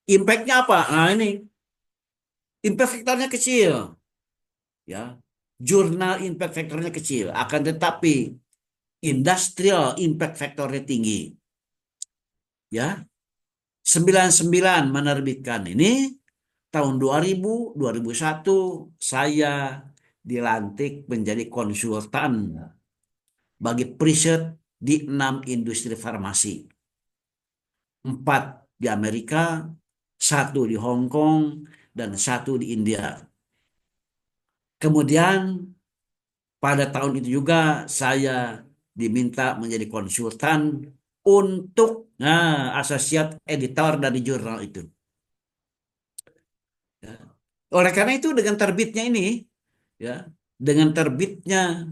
Impact-nya apa? Nah, ini impact faktornya kecil, ya. Jurnal impact faktornya kecil, akan tetapi industrial impact faktornya tinggi, ya. 99 menerbitkan ini, tahun 2000, 2001 saya dilantik menjadi konsultan bagi riset di 6 industri farmasi. 4 di Amerika, 1 di Hong Kong, dan 1 di India. Kemudian pada tahun itu juga saya diminta menjadi konsultan untuk associate editor dari jurnal itu. Ya. Oleh karena itu dengan terbitnya ini, ya, dengan terbitnya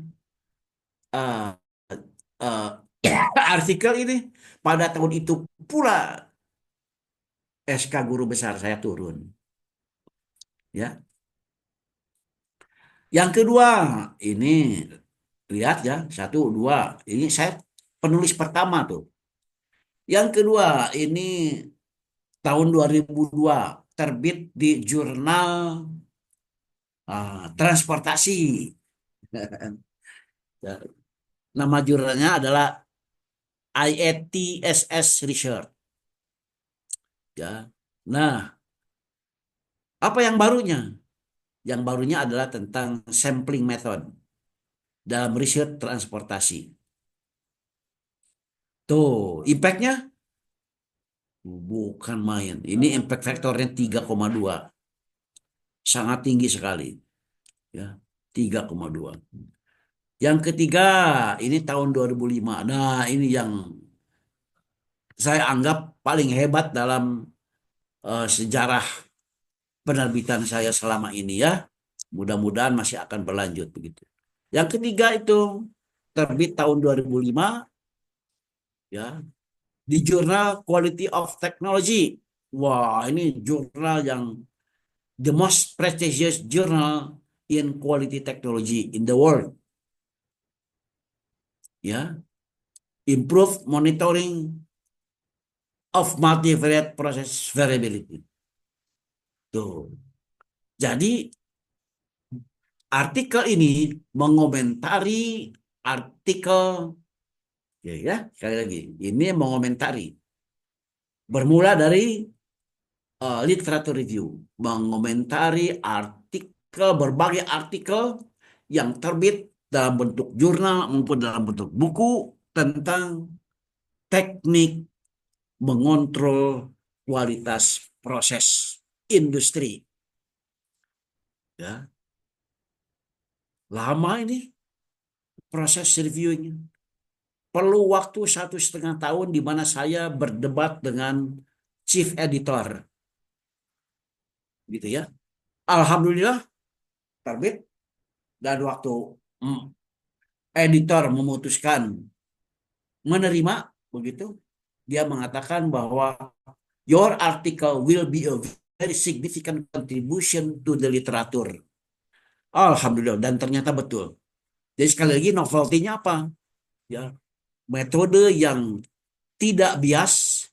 uh, uh, artikel ini, pada tahun itu pula SK guru besar saya turun, ya. Yang kedua, ini lihat, ya, 1, 2, ini saya penulis pertama tuh. Yang kedua, ini tahun 2002 terbit di jurnal transportasi. Nama jurnalnya adalah IATSS Research. Ya. Nah, apa yang barunya? Yang barunya adalah tentang sampling method dalam riset transportasi. Tuh, impact-nya bukan main. Ini impact faktornya 3,2. Sangat tinggi sekali. Ya, 3,2. Yang ketiga, ini tahun 2005. Nah, ini yang saya anggap paling hebat dalam sejarah penerbitan saya selama ini, ya. Mudah-mudahan masih akan berlanjut begitu. Yang ketiga itu terbit tahun 2005, ya, di jurnal Quality of Technology. Wah, ini jurnal yang the most prestigious journal in quality technology in the world. Ya, improve monitoring of multivariate process variability. Tuh. Jadi artikel ini mengomentari artikel, ya, sekali lagi, ini mengomentari. Bermula dari literatur review, mengomentari artikel, berbagai artikel yang terbit dalam bentuk jurnal maupun dalam bentuk buku tentang teknik mengontrol kualitas proses industri. Ya, lama ini proses reviewnya. Perlu waktu 1,5 tahun di mana saya berdebat dengan chief editor, gitu ya. Alhamdulillah terbit, dan waktu mm, editor memutuskan menerima, begitu, dia mengatakan bahwa your article will be a very significant contribution to the literature. Alhamdulillah, dan ternyata betul. Jadi sekali lagi novelty-nya apa? Ya, metode yang tidak bias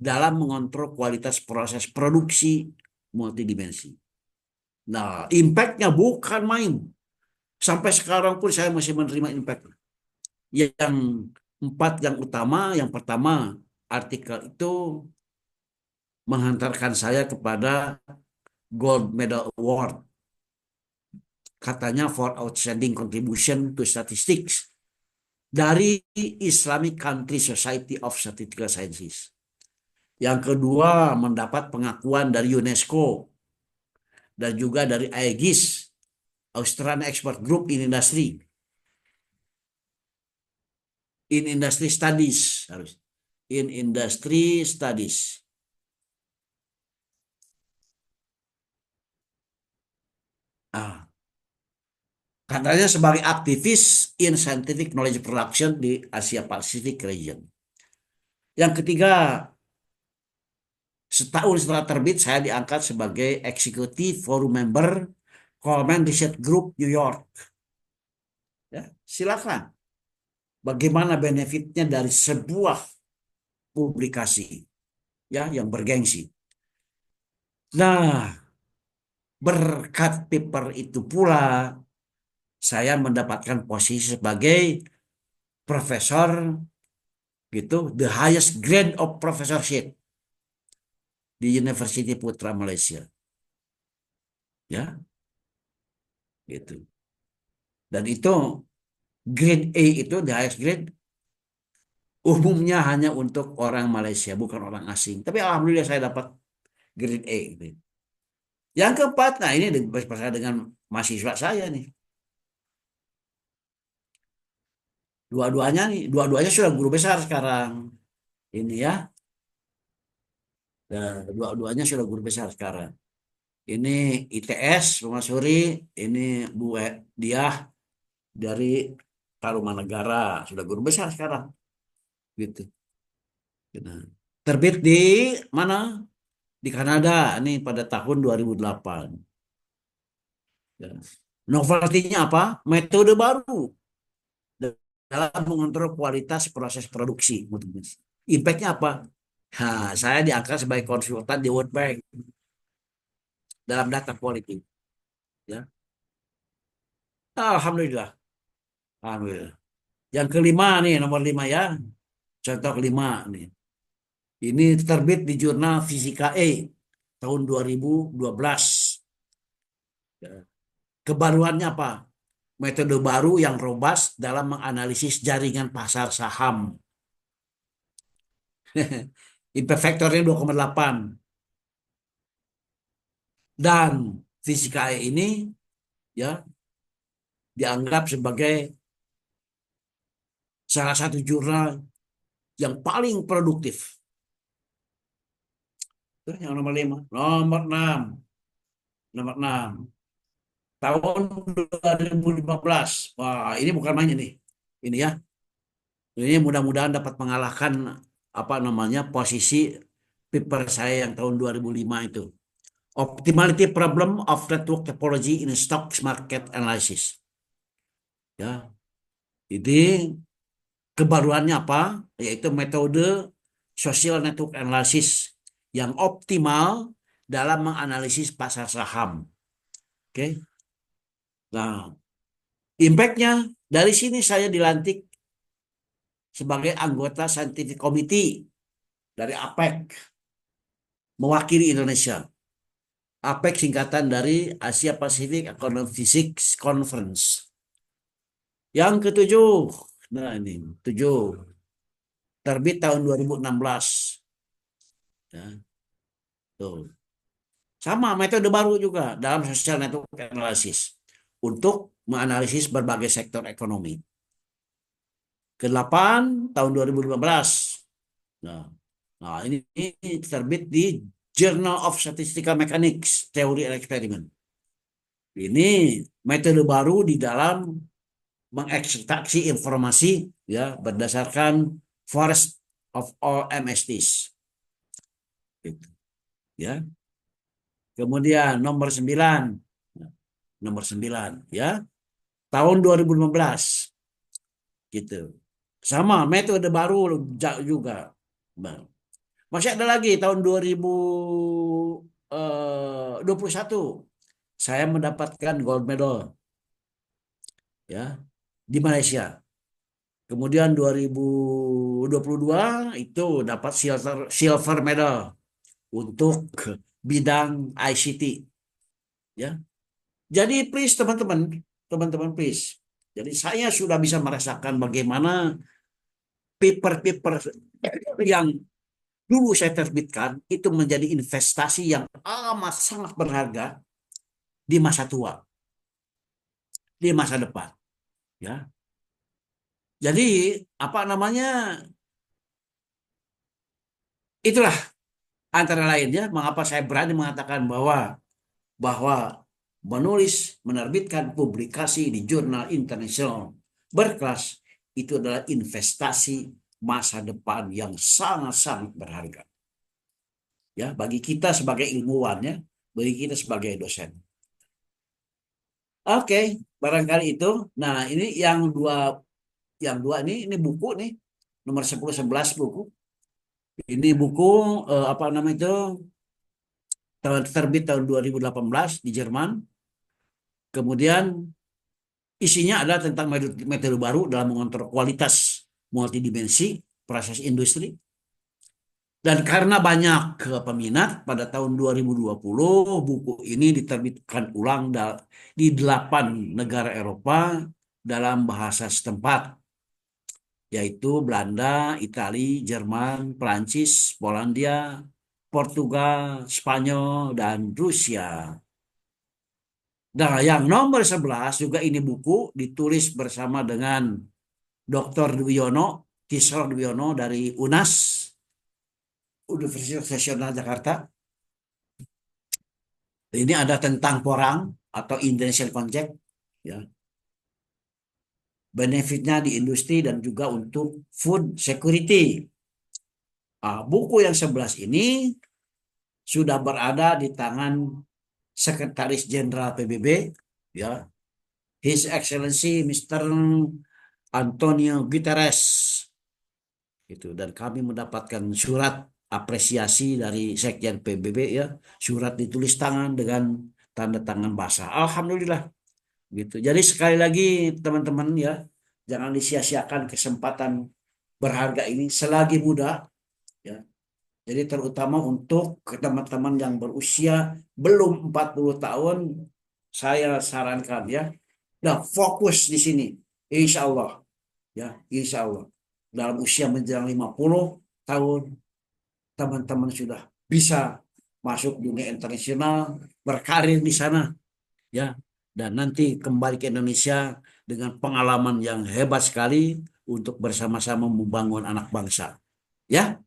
dalam mengontrol kualitas proses produksi multidimensi. Nah, impact-nya bukan main. Sampai sekarang pun saya masih menerima impact. Yang 4 yang utama, yang pertama, artikel itu menghantarkan saya kepada Gold Medal Award. Katanya for outstanding contribution to statistics dari Islamic Country Society of Statistical Sciences. Yang kedua, mendapat pengakuan dari UNESCO dan juga dari AEGIS, Australian Expert Group in Industry Studies, harus in Industry Studies. Ah, katanya sebagai aktivis in scientific knowledge production di Asia Pacific region. Yang ketiga, setahun setelah terbit saya diangkat sebagai Executive Forum Member Coleman Research Group New York. Ya, silakan. Bagaimana benefitnya dari sebuah publikasi, ya, yang bergengsi. Nah, berkat paper itu pula saya mendapatkan posisi sebagai profesor, gitu, the highest grade of professorship di University Putra Malaysia. Ya, gitu. Dan itu grade A itu the highest grade umumnya hanya untuk orang Malaysia, bukan orang asing. Tapi alhamdulillah saya dapat grade A gitu. Yang keempat, nah ini bersama dengan mahasiswa saya nih. Dua-duanya sudah guru besar sekarang. Ini ya. Nah, dua-duanya sudah guru besar sekarang. Ini ITS, Permaisuri, ini Bu Diah dari Tarumanegara, sudah guru besar sekarang. Gitu. Nah, terbit di mana? Di Kanada, ini pada tahun 2008. Ya. Novelty-nya apa? Metode baru dalam mengontrol kualitas proses produksi. Impact-nya apa? Nah, saya diangkat sebagai konsultan di World Bank dalam data quality. Ya. Alhamdulillah. Alhamdulillah. Yang kelima nih, nomor 5 ya. Contoh kelima nih. Ini terbit di jurnal Fisika E tahun 2012. Ya. Kebaruannya apa? Metode baru yang robust dalam menganalisis jaringan pasar saham. Impact factor-nya 2,8. Dan Fisika E ini, ya, dianggap sebagai salah satu jurnal yang paling produktif. Itu yang nomor 5. Nomor 6. Nomor 6. Tahun 2015. Wah, ini bukan main ini. Ini ya. Ini mudah-mudahan dapat mengalahkan apa namanya posisi paper saya yang tahun 2005 itu. Optimality problem of network topology in stocks market analysis. Ya. Jadi kebaruannya apa? Yaitu metode social network analysis yang optimal dalam menganalisis pasar saham. Oke. Nah, impact-nya dari sini saya dilantik sebagai anggota scientific committee dari APEC mewakili Indonesia. APEC singkatan dari Asia Pacific Economic Physics Conference. Yang ketujuh, nah ini tujuh, terbit tahun 2016. Ya, tuh. Sama metode baru juga dalam social network analysis untuk menganalisis berbagai sektor ekonomi. Ke-8 tahun 2015. Nah, nah ini terbit di Journal of Statistical Mechanics, Theory and Experiment. Ini metode baru di dalam mengekstraksi informasi ya berdasarkan forest of all MSTs. Gitu, ya. Kemudian nomor 9 ya, tahun 2015 gitu. Sama metode baru juga. Nah, masih ada lagi tahun 2021 saya mendapatkan gold medal ya di Malaysia. Kemudian 2022 itu dapat silver medal untuk bidang ICT ya. Jadi please teman-teman please. Jadi saya sudah bisa merasakan bagaimana paper-paper yang dulu saya terbitkan itu menjadi investasi yang amat sangat berharga di masa tua, di masa depan ya. Jadi apa namanya? Itulah antara lainnya mengapa saya berani mengatakan bahwa menulis, menerbitkan publikasi di jurnal internasional berkelas itu adalah investasi masa depan yang sangat-sangat berharga. Ya, bagi kita sebagai ilmuwan ya, bagi kita sebagai dosen. Oke, barangkali itu. Nah, ini yang dua ini buku nih nomor 10 11 buku. Ini buku apa namanya itu? Terbit tahun 2018 di Jerman. Kemudian isinya adalah tentang metode baru dalam mengontrol kualitas multidimensi proses industri. Dan karena banyak peminat, pada tahun 2020 buku ini diterbitkan ulang di 8 negara Eropa dalam bahasa setempat, yaitu Belanda, Italia, Jerman, Perancis, Polandia, Portugal, Spanyol, dan Rusia. Nah, yang nomor 11 juga ini buku ditulis bersama dengan Dr. Dwiono, Kisro Dwiono dari UNAS, Universitas Nasional Jakarta. Ini ada tentang porang atau Indonesian Concept, ya. Benefitnya di industri dan juga untuk food security. Buku yang 11 ini sudah berada di tangan Sekretaris Jenderal PBB, ya, His Excellency Mr. Antonio Guterres, gitu. Dan kami mendapatkan surat apresiasi dari Sekjen PBB, ya, surat ditulis tangan dengan tanda tangan basah. Alhamdulillah, gitu. Jadi sekali lagi teman-teman ya, jangan disia-siakan kesempatan berharga ini selagi muda, ya. Jadi terutama untuk teman-teman yang berusia belum 40 tahun, saya sarankan ya, nah fokus di sini, insya Allah, ya, insya Allah. Dalam usia menjelang 50 tahun, teman-teman sudah bisa masuk dunia internasional, berkarir di sana, ya, dan nanti kembali ke Indonesia dengan pengalaman yang hebat sekali untuk bersama-sama membangun anak bangsa, ya.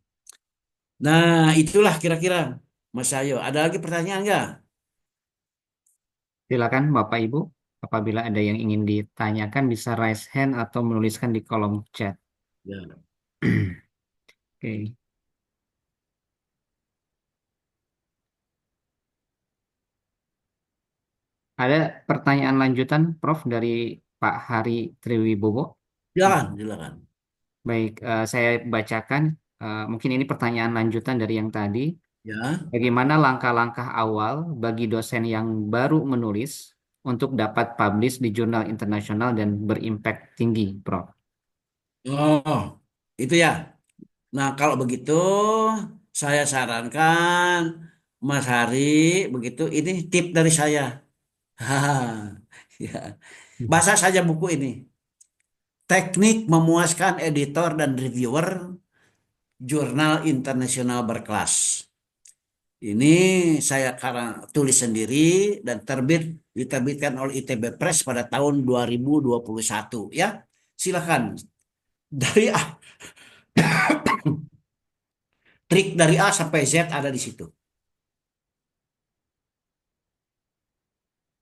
Nah, itulah kira-kira Mas Ayo. Ada lagi pertanyaan nggak? Silakan Bapak Ibu, apabila ada yang ingin ditanyakan bisa raise hand atau menuliskan di kolom chat. Ya. Oke. Ada pertanyaan lanjutan, Prof, dari Pak Hari Triwibowo. Silakan, silakan. Baik, saya bacakan. Mungkin ini pertanyaan lanjutan dari yang tadi. Ya. Bagaimana langkah-langkah awal bagi dosen yang baru menulis untuk dapat publish di jurnal internasional dan berimpact tinggi, Prof? Oh, itu ya. Nah, kalau begitu saya sarankan Mas Hari begitu ini tip dari saya. Haha, ya. Baca saja buku ini. Teknik memuaskan editor dan reviewer jurnal internasional berkelas. Ini saya tulis sendiri dan diterbitkan oleh ITB Press pada tahun 2021 ya. Silakan. Dari trik dari A sampai Z ada di situ.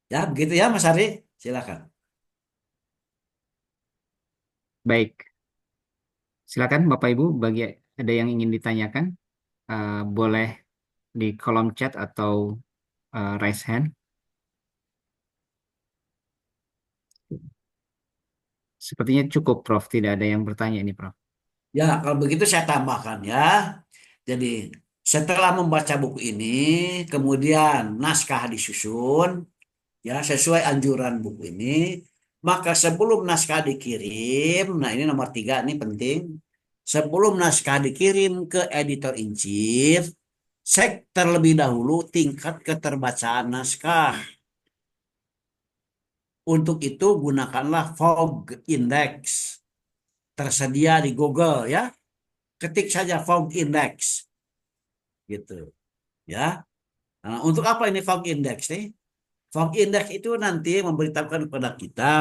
Ya, begitu ya Mas Ari. Silakan. Baik, silakan Bapak Ibu bagi ada yang ingin ditanyakan, boleh di kolom chat atau raise hand. Sepertinya cukup, Prof. Tidak ada yang bertanya ini, Prof. Ya, kalau begitu saya tambahkan ya. Jadi, setelah membaca buku ini, kemudian naskah disusun ya sesuai anjuran buku ini, maka sebelum naskah dikirim, nah ini nomor 3 ini penting. Sebelum naskah dikirim ke editor in chief, cek terlebih dahulu tingkat keterbacaan naskah. Untuk itu gunakanlah Fog Index tersedia di Google ya. Ketik saja Fog Index gitu ya. Nah, untuk apa ini Fog Index nih? Fog Index itu nanti memberitahukan kepada kita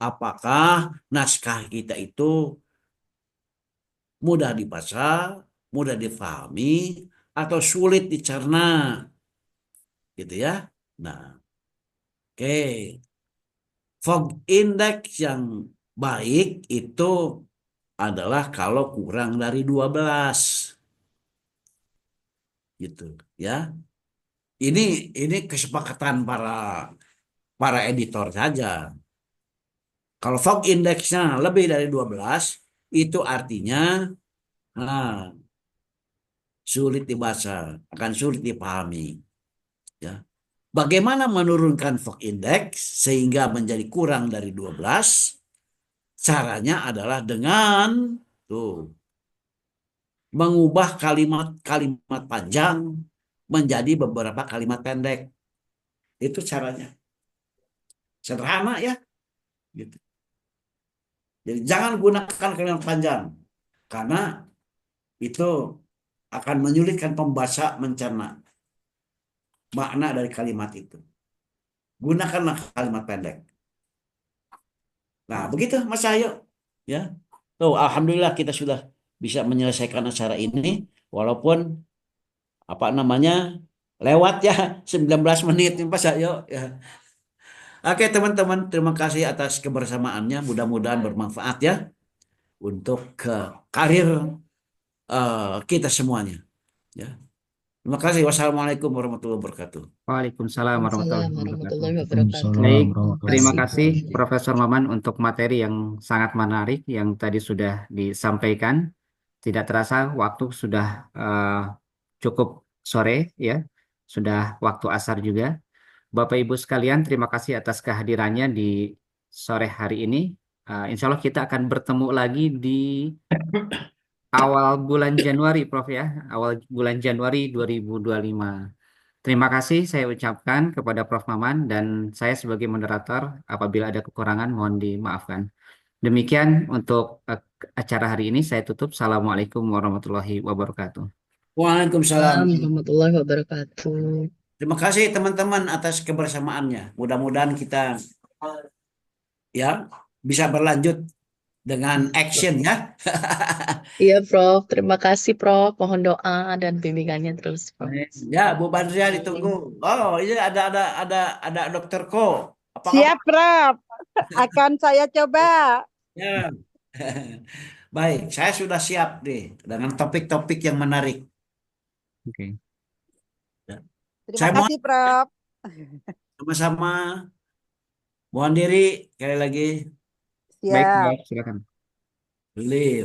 apakah naskah kita itu mudah dibaca, mudah difahami, atau sulit dicerna gitu ya. Nah, oke. Fog Index yang baik itu adalah kalau kurang dari 12 gitu ya. Ini kesepakatan para para editor saja. Kalau fog indeksnya lebih dari 12 itu artinya nah, sulit dibaca, akan sulit dipahami ya. Bagaimana menurunkan fog index sehingga menjadi kurang dari 12? Caranya adalah dengan tuh mengubah kalimat-kalimat panjang menjadi beberapa kalimat pendek. Itu caranya. Sederhana ya, gitu. Jadi jangan gunakan kalimat panjang karena itu akan menyulitkan pembaca mencerna makna dari kalimat itu. Gunakanlah kalimat pendek. Nah, begitu Mas Cahyo. Ya. Tuh, alhamdulillah kita sudah bisa menyelesaikan acara ini walaupun apa namanya lewat ya 19 menit nih Mas Cahyo ya. Oke teman-teman, terima kasih atas kebersamaannya. Mudah-mudahan bermanfaat ya untuk ke karir kita semuanya. Ya. Terima kasih. Wassalamualaikum warahmatullahi wabarakatuh. Waalaikumsalam warahmatullahi Waalaikumsalam wabarakatuh. warahmatullahi wabarakatuh. Baik, Waalaikumsalam Terima terima warahmatullahi kasih, kasih Prof. wabarakatuh. Profesor Maman untuk materi yang sangat menarik yang tadi sudah disampaikan. Tidak terasa waktu sudah cukup sore ya, sudah waktu asar juga. Bapak Ibu sekalian, terima kasih atas kehadirannya di sore hari ini. Insya Allah kita akan bertemu lagi di awal bulan Januari, Prof ya, awal bulan Januari 2025. Terima kasih saya ucapkan kepada Prof Maman dan saya sebagai moderator apabila ada kekurangan mohon dimaafkan. Demikian untuk acara hari ini saya tutup. Assalamualaikum warahmatullahi wabarakatuh. Waalaikumsalam. Waalaikumsalam warahmatullahi wabarakatuh. Terima kasih teman-teman atas kebersamaannya. Mudah-mudahan kita ya bisa berlanjut dengan action ya. Iya, Prof. Terima kasih, Prof. Mohon doa dan bimbingannya terus, Prof. Ya, Bu Badria ditunggu. Oh, ini ada Dokter Ko. Apa kabar? Siap, Prof. Akan saya coba. Ya. Baik, saya sudah siap nih dengan topik-topik yang menarik. Oke. Ya. Terima Saya mohon kasih, Prof. sama-sama mohon diri sekali lagi. Baik, Siap. Prof, silakan. Live.